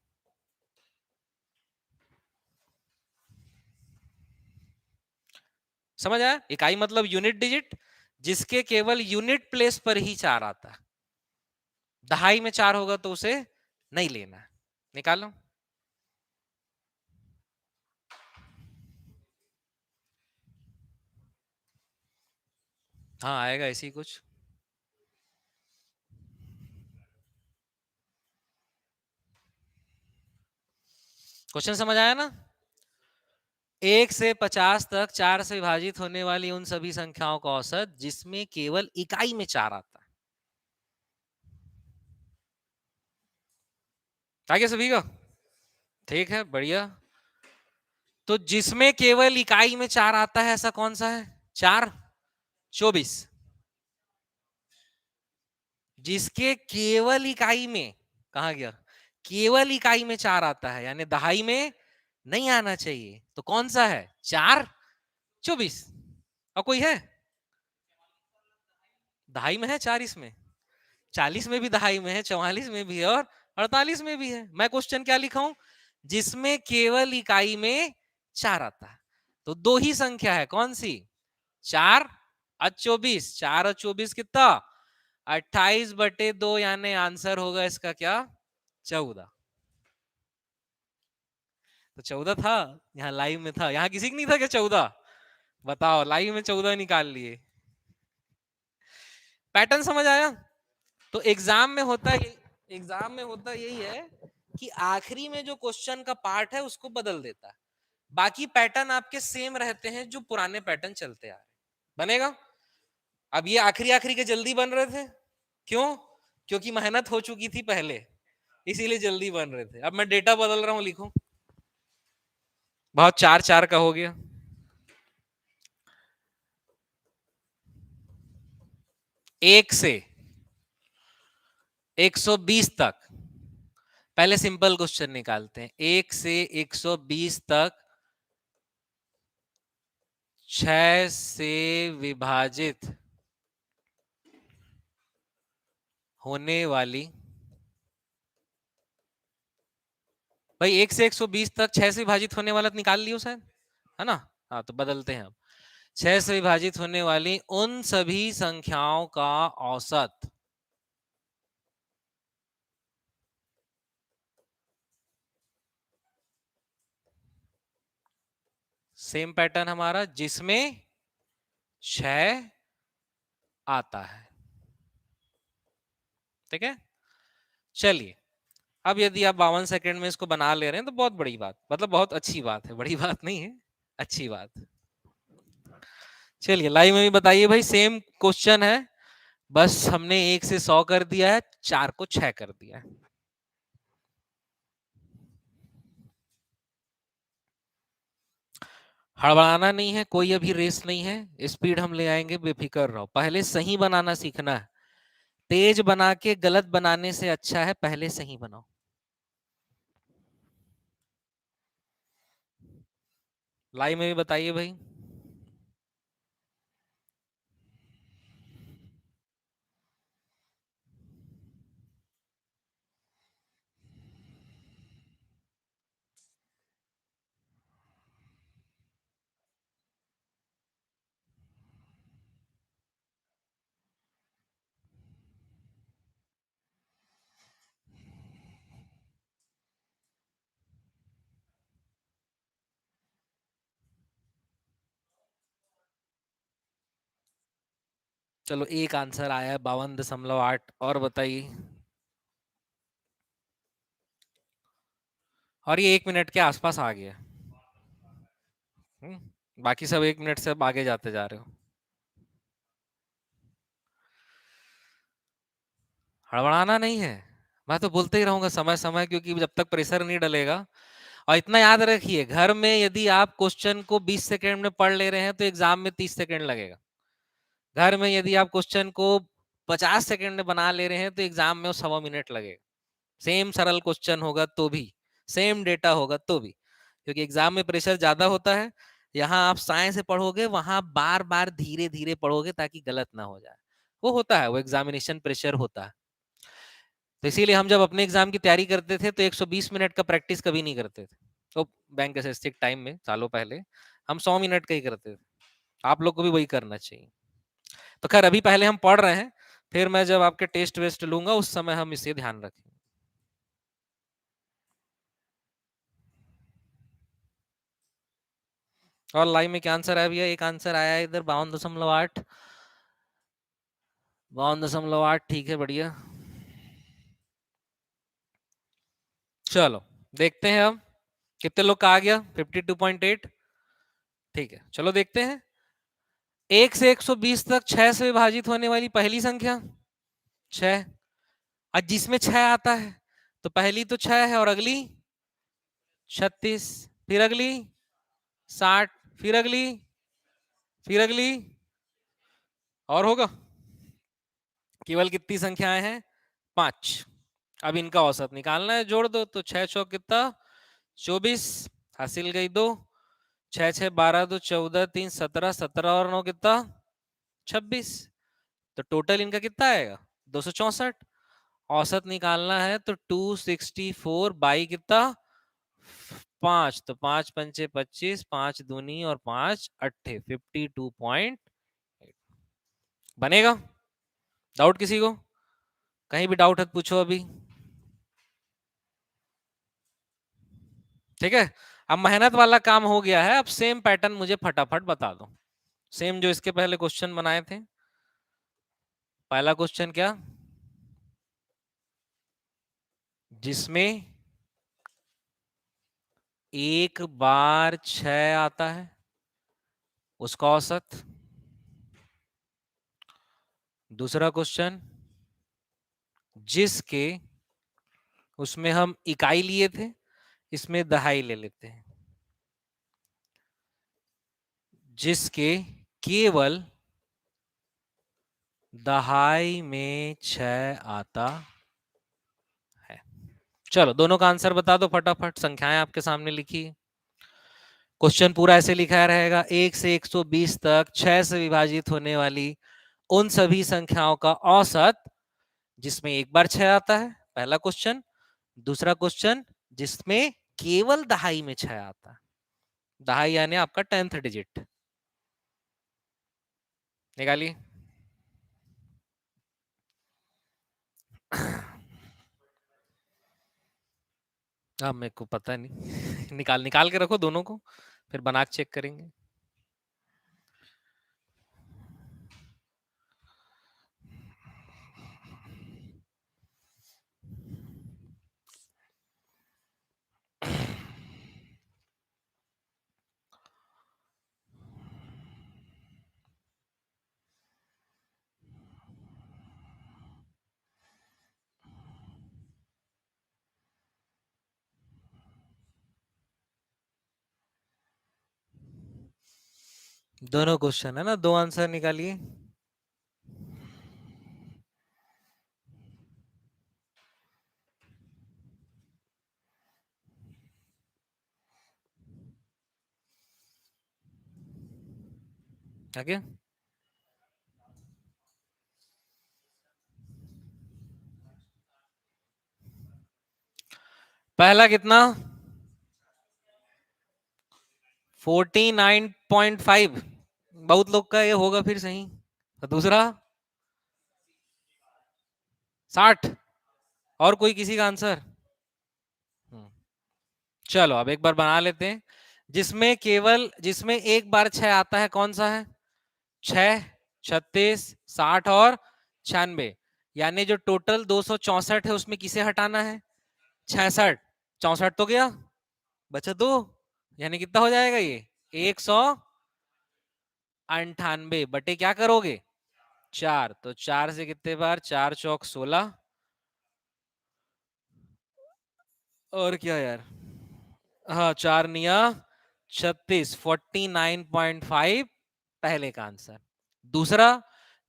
समझ आया? इकाई मतलब यूनिट डिजिट, जिसके केवल यूनिट प्लेस पर ही 4 आता है। दहाई में 4 होगा तो उसे नहीं लेना है। निकालो। हाँ आएगा ऐसी कुछ। क्वेश्चन समझ आया ना? 1 से 50 तक 4 से विभाजित होने वाली उन सभी संख्याओं का औसत जिसमें केवल इकाई में 4 आता है। आगे सभी का ठीक है, बढ़िया। तो जिसमें केवल इकाई में 4 आता है ऐसा कौन सा है? 4 24। जिसके केवल इकाई में, कहा गया? केवल इकाई में 4 आता है, यानी दहाई में नहीं आना चाहिए। तो कौन सा है? 4 24। और कोई है? दहाई में है 4, इसमें 40 में भी दहाई में है, 44 में भी है और 48 में भी है। मैं क्वेश्चन क्या लिखा हूं? जिसमें केवल इकाई में 4 आता है। तो दो ही संख्या है, कौन सी? 4 और 24। 4 और 24 कितना? 28/2। यानी आंसर होगा इसका क्या? 14। तो 14 था, यहाँ लाइव में था। यहाँ किसी की नहीं था क्या 14? बताओ, लाइव में 14 निकाल लिए। पैटर्न समझ आया? तो एग्जाम में होता है, एग्जाम में होता यही है कि आखिरी में जो क्वेश्चन का पार्ट है उसको बदल देता है। बाकी पैटर्न आपके सेम रहते हैं जो पुराने पैटर्न चलते आ रहे। बनेगा? अब ये आखिरी आखिरी के जल्दी बन रहे थे, क्यों? क्योंकि मेहनत हो चुकी थी पहले, इसीलिए जल्दी बन रहे थे। अब मैं डेटा बदल रहा हूं, लिखो। बहुत 4-4 का हो गया। एक से 120 तक, पहले सिंपल क्वेश्चन निकालते हैं। 1 से 120 तक 6 से विभाजित होने वाली, भाई 1 से 120 तक 6 से विभाजित होने वाला तो निकाल लियो शायद, है ना? हाँ, तो बदलते हैं अब। 6 से विभाजित होने वाली उन सभी संख्याओं का औसत, सेम पैटर्न हमारा, जिसमें 6 आता है। ठीक है, चलिए। अब यदि आप 52 सेकंड में इसको बना ले रहे हैं तो बहुत बड़ी बात, मतलब बहुत अच्छी बात है, बड़ी बात नहीं है, अच्छी बात। चलिए लाइव में भी बताइए भाई, सेम क्वेश्चन है, बस हमने 1 से 100 कर दिया है, 4 को 6 कर दिया है। हड़बड़ाना नहीं है, कोई अभी रेस नहीं है, स्पीड हम ले आएंगे, बेफिक्र रहो। पहले सही बनाना सीखना है, तेज बना के गलत बनाने से अच्छा है पहले सही बनाओ। लाइव में भी बताइए भाई। चलो एक आंसर आया है 52.8, और बताइए। और ये 1 मिनट के आसपास आ गया। बाकी सब 1 मिनट से अब आगे जाते जा रहे हो। हड़बड़ाना नहीं है, मैं तो बोलते ही रहूंगा समय समय, क्योंकि जब तक प्रेशर नहीं डलेगा। और इतना याद रखिए, घर में यदि आप क्वेश्चन को 20 सेकंड में पढ़ ले रहे हैं तो एग्जाम में 30 सेकंड लगेगा। घर में यदि आप क्वेश्चन को 50 सेकंड में बना ले रहे हैं तो एग्जाम में वो 1.25 मिनट लगेगा। सेम सरल क्वेश्चन होगा तो भी, सेम डेटा होगा तो भी, क्योंकि एग्जाम में प्रेशर ज्यादा होता है। यहाँ आप साइंस से पढ़ोगे, वहां बार बार धीरे धीरे पढ़ोगे ताकि गलत ना हो जाए। वो होता है, वो एग्जामिनेशन प्रेशर होता है। तो इसीलिए हम जब अपने एग्जाम की तैयारी करते थे तो 120 मिनट का प्रैक्टिस कभी नहीं करते थे। तो बैंक एसएससी टाइम में सालों पहले हम 100 मिनट का ही करते थे। आप लोग को भी वही करना चाहिए। तो खैर अभी पहले हम पढ़ रहे हैं, फिर मैं जब आपके टेस्ट वेस्ट लूंगा उस समय हम इसे ध्यान रखेंगे। और लाइव में क्या आंसर आया भैया? एक आंसर आया है इधर 52.8। 52.8, ठीक है, बढ़िया। चलो देखते हैं अब कितने लोग का आ गया। 52.8, ठीक है। चलो देखते हैं। 1 से 120 तक 6 से विभाजित होने वाली पहली संख्या 6, और जिसमें 6 आता है तो पहली तो 6 है, और अगली 36, फिर अगली 60, फिर अगली, फिर अगली, और होगा। केवल कितनी संख्याएं हैं? 5। अब इनका औसत निकालना है, जोड़ दो तो 6 चौक कितना? 24, हासिल गई 2। 6 6 12, 2 14, 3 17, 17 और 9 कितना? 26। तो टोटल इनका कितना आएगा? 264। औसत निकालना है तो 264 बाई कितना? 5। तो 5 पंचे 25, 5 दूनी और 5 अट्ठे, 52.8 बनेगा। डाउट किसी को? कहीं भी डाउट है तो पूछो अभी। ठीक है, अब मेहनत वाला काम हो गया है। अब सेम पैटर्न मुझे फटाफट बता दो, सेम जो इसके पहले क्वेश्चन बनाए थे। पहला क्वेश्चन क्या? जिसमें एक बार 6 आता है उसका औसत। दूसरा क्वेश्चन, जिसके उसमें हम इकाई लिए थे, इसमें दहाई ले लेते हैं। जिसके केवल दहाई में 6 आता है। चलो दोनों का आंसर बता दो फटाफट, संख्याएं आपके सामने लिखी। क्वेश्चन पूरा ऐसे लिखा रहेगा, 1 से 120 तक 6 से विभाजित होने वाली उन सभी संख्याओं का औसत जिसमें एक बार 6 आता है, पहला क्वेश्चन। दूसरा क्वेश्चन, जिसमें केवल दहाई में 6 आता है, दहाई यानी आपका 10th डिजिट। निकालिए। हाँ मेरे को पता नहीं। निकाल निकाल के रखो दोनों को, फिर बना के चेक करेंगे। दोनों क्वेश्चन है ना, दो आंसर निकालिए। आगे पहला कितना? 49.5, बहुत लोग का ये होगा फिर सही। तो दूसरा 60, और कोई किसी का आंसर? चलो अब एक बार बना लेते हैं। जिसमें एक बार 6 आता है, कौन सा है? 6, 36, 60 और 96, यानी जो टोटल 264 है उसमें किसे हटाना है? 66। 64 तो गया, बचा 2, यानी कितना हो जाएगा ये? 198 बटे क्या करोगे? 4। तो 4 से कितने बार? 4 चौक 16, और क्या यार, हाँ 4 निया 36, 49.5 पहले का आंसर। दूसरा,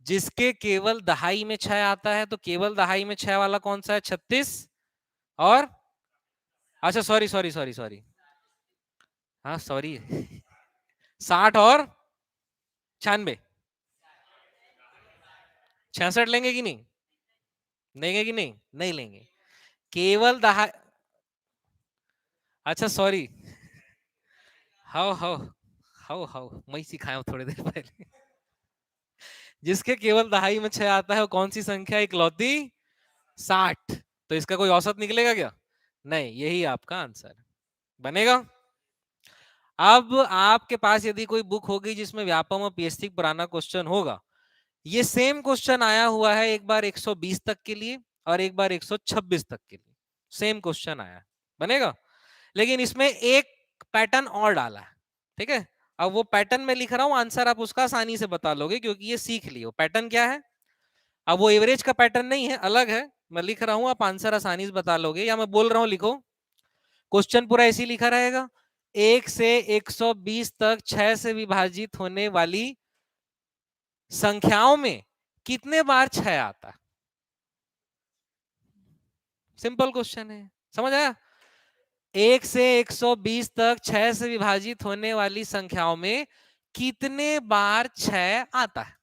जिसके केवल दहाई में 6 आता है, तो केवल दहाई में 6 वाला कौन सा है? 36 और, अच्छा सॉरी सॉरी सॉरी सॉरी, हाँ सॉरी, 60 और 96, 66 लेंगे कि नहीं? लेंगे कि नहीं? नहीं लेंगे। केवल दहाई, अच्छा sorry, how how how how मैं सिखाया हूं थोड़ी देर पहले। जिसके केवल दहाई में 6 आता है वो कौन सी संख्या इकलौती? 60। तो इसका कोई औसत निकलेगा क्या? नहीं, यही आपका आंसर बनेगा। अब आपके पास यदि कोई बुक होगी जिसमें व्यापम और पीएससी पुराना क्वेश्चन होगा, ये सेम क्वेश्चन आया हुआ है एक बार 120 तक के लिए और एक बार 126 तक के लिए, सेम क्वेश्चन आया, बनेगा। लेकिन इसमें एक पैटर्न और डाला है, ठीक है। अब वो पैटर्न में लिख रहा हूं, आंसर आप उसका आसानी से बता लोगे क्योंकि ये सीख लियो पैटर्न क्या है। अब वो एवरेज का पैटर्न नहीं है, अलग है, मैं लिख रहा हूं, आप आंसर आसानी से बता लोगे, या मैं बोल रहा हूं लिखो। क्वेश्चन पूरा ऐसे ही लिखा रहेगा, 1 से 120 तक 6 से विभाजित होने वाली संख्याओं में कितने बार 6 आता है? सिंपल क्वेश्चन है, समझ आया? 1 से 120 तक 6 से विभाजित होने वाली संख्याओं में कितने बार 6 आता है?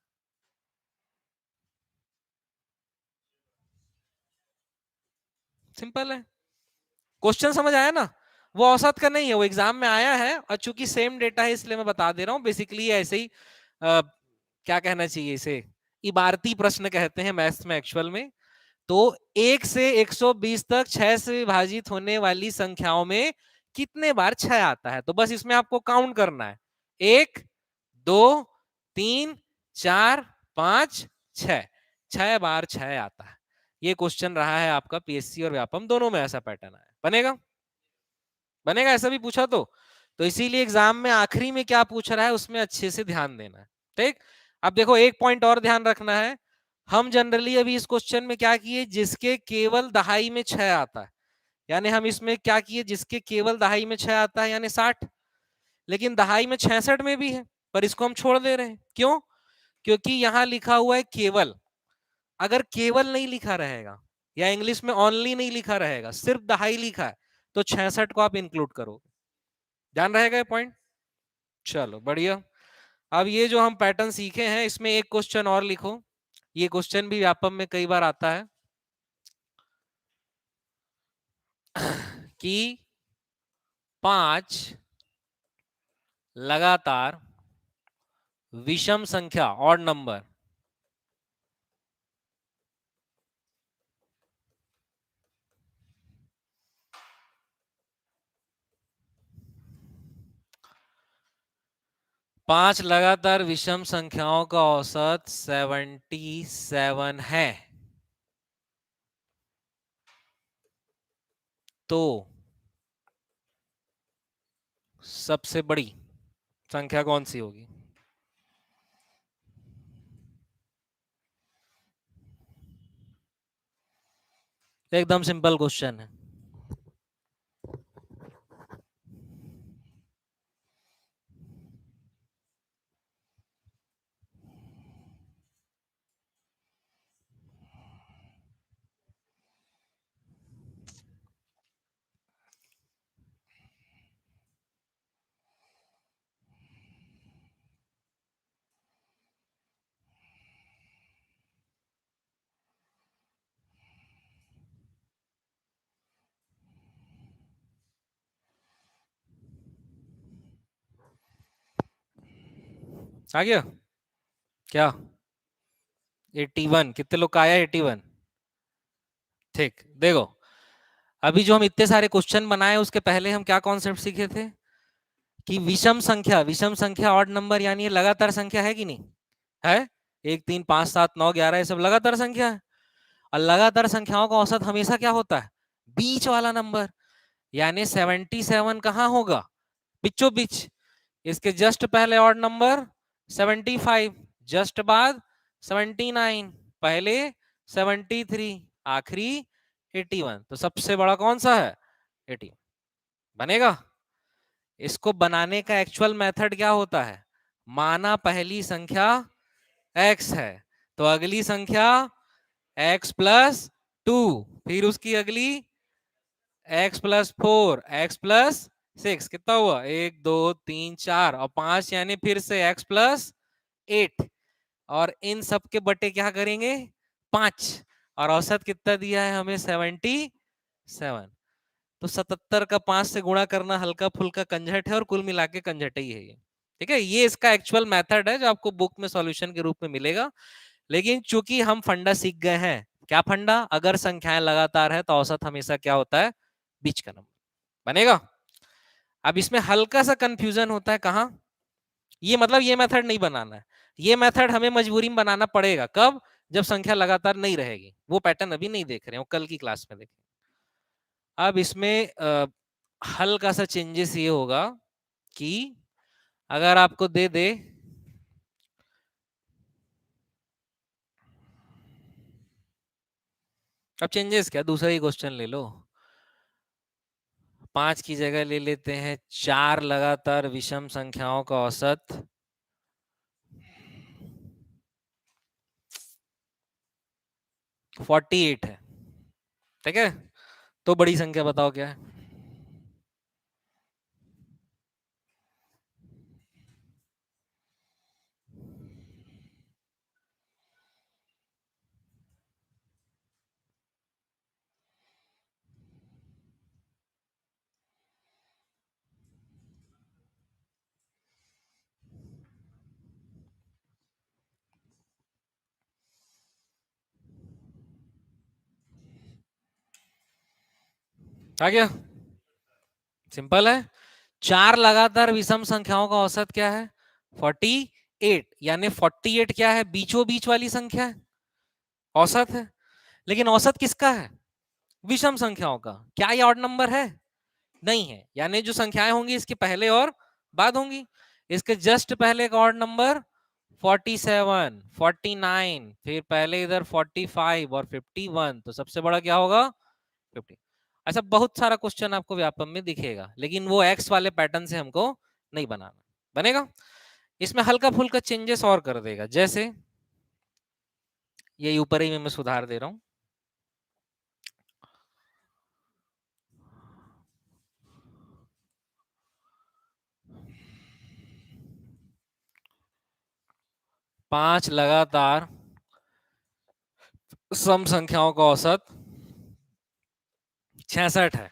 सिंपल है, क्वेश्चन समझ आया ना? वो औसत का नहीं है, वो एग्जाम में आया है, और चूंकि सेम डेटा है इसलिए मैं बता दे रहा हूं। बेसिकली ऐसे ही क्या कहना चाहिए इसे, इबारती प्रश्न कहते हैं मैथ्स में एक्चुअल में। तो 1 से 120 तक 6 से विभाजित होने वाली संख्याओं में कितने बार 6 आता है? तो बस इसमें आपको काउंट करना है, 1 2 3 4 5 6, 6 बार 6 आता है। ये क्वेश्चन रहा है आपका पीएससी और व्यापम दोनों में, ऐसा पैटर्न आया, बनेगा? बनेगा ऐसा भी पूछा तो इसीलिए एग्जाम में आखिरी में क्या पूछ रहा है उसमें अच्छे से ध्यान देना है, ठीक। अब देखो एक पॉइंट और ध्यान रखना है, हम जनरली अभी इस क्वेश्चन में क्या किए, जिसके केवल दहाई में 6 आता है, यानी हम इसमें क्या किए, जिसके केवल दहाई में 6 आता है यानी 60, लेकिन दहाई में 66 में भी है, पर इसको हम छोड़ दे रहे हैं। क्यों? क्योंकि यहां लिखा हुआ है केवल। अगर केवल नहीं लिखा रहेगा या इंग्लिश में ओनली नहीं लिखा रहेगा, सिर्फ दहाई लिखा है, तो 66 को आप इंक्लूड करोगे। ध्यान रहेगा ये पॉइंट? चलो बढ़िया। अब ये जो हम पैटर्न सीखे हैं, इसमें एक क्वेश्चन और लिखो। ये क्वेश्चन भी व्यापम में कई बार आता है कि 5 लगातार विषम संख्या ऑड नंबर पांच लगातार विषम संख्याओं का औसत 77 है, तो सबसे बड़ी संख्या कौन सी होगी? एकदम सिंपल क्वेश्चन है। आ गया क्या? 81? कितने लोग का आया 81? ठीक, देखो अभी जो हम इतने सारे क्वेश्चन बनाए उसके पहले हम क्या कॉन्सेप्ट सीखे थे कि विषम संख्या ऑड नंबर यानी ये लगातार संख्या है कि नहीं है? 1 3 5 7 9 11 ये सब लगातार संख्या है। और लगातार संख्याओं का औसत हमेशा क्या होता है? बीच वाला नंबर। यानी 77 कहाँ होगा? बीचों बीच। इसके जस्ट पहले ऑड नंबर 75, जस्ट बाद 79, पहले 73, आखिरी 81। तो सबसे बड़ा कौन सा है? 81 बनेगा। इसको बनाने का एक्चुअल मेथड क्या होता है? माना पहली संख्या x है, तो अगली संख्या x प्लस 2, फिर उसकी अगली x प्लस 4, x प्लस 6, कितना हुआ? 1 2 3 4 और 5, यानी फिर से x प्लस 8। और इन सब के बटे क्या करेंगे? 5। और औसत कितना दिया है हमें? 77। तो 77 का 5 से गुणा करना हल्का फुल्का कंझट है, और कुल मिला के कंझट ही है ये। ठीक है, ये इसका एक्चुअल मेथड है जो आपको बुक में सॉल्यूशन के रूप में मिलेगा। लेकिन चूंकि हम फंडा सीख गए हैं, क्या फंडा? अगर संख्याएं लगातार है तो औसत हमेशा क्या होता है? बीच का नंबर बनेगा। अब इसमें हल्का सा कंफ्यूजन होता है, कहां? ये मतलब ये मेथड नहीं बनाना है, ये मेथड हमें मजबूरी में बनाना पड़ेगा। कब? जब संख्या लगातार नहीं रहेगी। वो पैटर्न अभी नहीं देख रहे हो, कल की क्लास में देखें। अब इसमें हल्का सा चेंजेस ये होगा कि अगर आपको दे दे अब चेंजेस क्या, दूसरा ही क्वेश्चन ले लो। 5 की जगह ले लेते हैं 4 लगातार विषम संख्याओं का औसत 48 है। ठीक है, तो बड़ी संख्या बताओ क्या है? आ गया? सिंपल है। 4 लगातार विषम संख्याओं का औसत क्या है? 48। यानी 48 क्या है? बीचों बीच वाली संख्या है, औसत है। लेकिन औसत किसका है? विषम संख्याओं का। क्या ये ऑड नंबर है? नहीं है। यानी जो संख्याएं होंगी इसके पहले और बाद होंगी। इसके जस्ट पहले का ऑड नंबर 47, 49, फिर पहले इधर 45 और 51। तो सबसे बड़ा क्या होगा? 50। ऐसा बहुत सारा क्वेश्चन आपको व्यापम में दिखेगा, लेकिन वो एक्स वाले पैटर्न से हमको नहीं बनाना। बनेगा, इसमें हल्का फुल्का चेंजेस और कर देगा, जैसे ये ऊपर ही में मैं सुधार दे रहा हूं। पांच लगातार सम संख्याओं का औसत 66 है,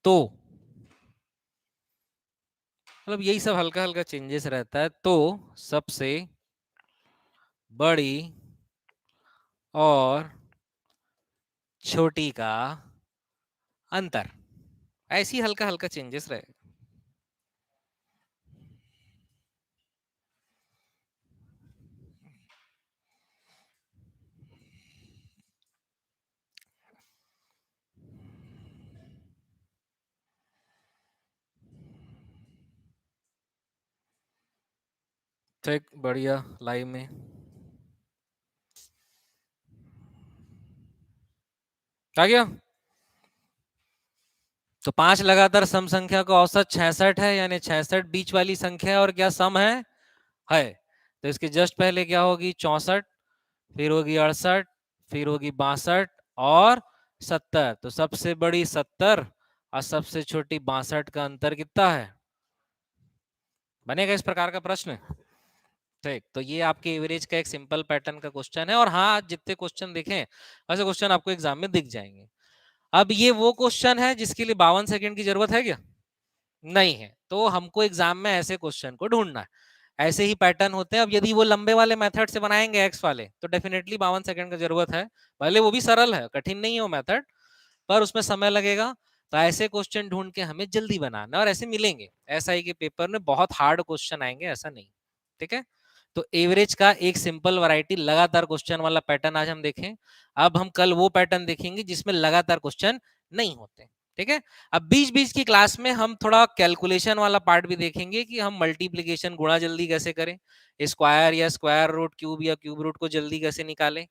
तो मतलब यही सब हल्का हल्का चेंजेस रहता है। तो सबसे बड़ी और छोटी का अंतर, ऐसी हल्का हल्का चेंजेस रहेगा। ठीक, बढ़िया, लाइव में आ गया। तो पांच लगातार सम संख्या का औसत 66 है, यानी 66 बीच वाली संख्या है और क्या सम है। तो इसके जस्ट पहले क्या होगी 64, फिर होगी 68, फिर होगी 62 और 70। तो सबसे बड़ी 70 और सबसे छोटी 62 का अंतर कितना है? बनेगा इस प्रकार का प्रश्न। ठीक, तो ये आपके एवरेज का एक सिंपल पैटर्न का क्वेश्चन है। और हाँ, जितने क्वेश्चन देखें वैसे क्वेश्चन आपको एग्जाम में दिख जाएंगे। अब ये वो क्वेश्चन है जिसके लिए 52 सेकंड की जरूरत है क्या? नहीं है। तो हमको एग्जाम में ऐसे क्वेश्चन को ढूंढना है, ऐसे ही पैटर्न होते हैं। अब यदि वो लंबे वाले मेथड से बनाएंगे एक्स वाले, तो डेफिनेटली 52 सेकंड का जरूरत है। भले वो भी सरल है, कठिन नहीं है वो मेथड, पर उसमें समय लगेगा। तो ऐसे क्वेश्चन ढूंढ के हमें जल्दी बनाना, और ऐसे मिलेंगे एसआई के पेपर में बहुत हार्ड क्वेश्चन आएंगे, ऐसा नहीं। ठीक है, तो एवरेज का एक सिंपल वैरायटी लगातार क्वेश्चन वाला पैटर्न आज हम देखें। अब हम कल वो पैटर्न देखेंगे जिसमें लगातार क्वेश्चन नहीं होते। ठीक है, अब बीच बीच की क्लास में हम थोड़ा कैलकुलेशन वाला पार्ट भी देखेंगे कि हम मल्टीप्लीकेशन गुणा जल्दी कैसे करें, स्क्वायर या स्क्वायर रूट क्यूब या क्यूब रूट को जल्दी कैसे निकालें।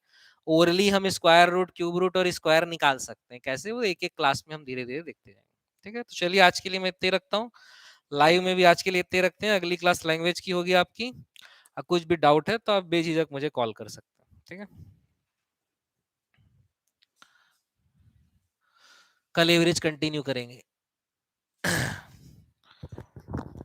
ओरली हम स्क्वायर रूट क्यूब रूट और स्क्वायर निकाल सकते हैं कैसे, वो एक एक क्लास में हम धीरे धीरे देखते जाएंगे। ठीक है, तो चलिए आज के लिए मैं इतने रखता हूँ, लाइव में भी आज के लिए इतने रखते हैं। अगली क्लास लैंग्वेज की होगी आपकी। कुछ भी डाउट है तो आप बेझिझक मुझे कॉल कर सकते हैं। ठीक है, कल एवरेज कंटिन्यू करेंगे।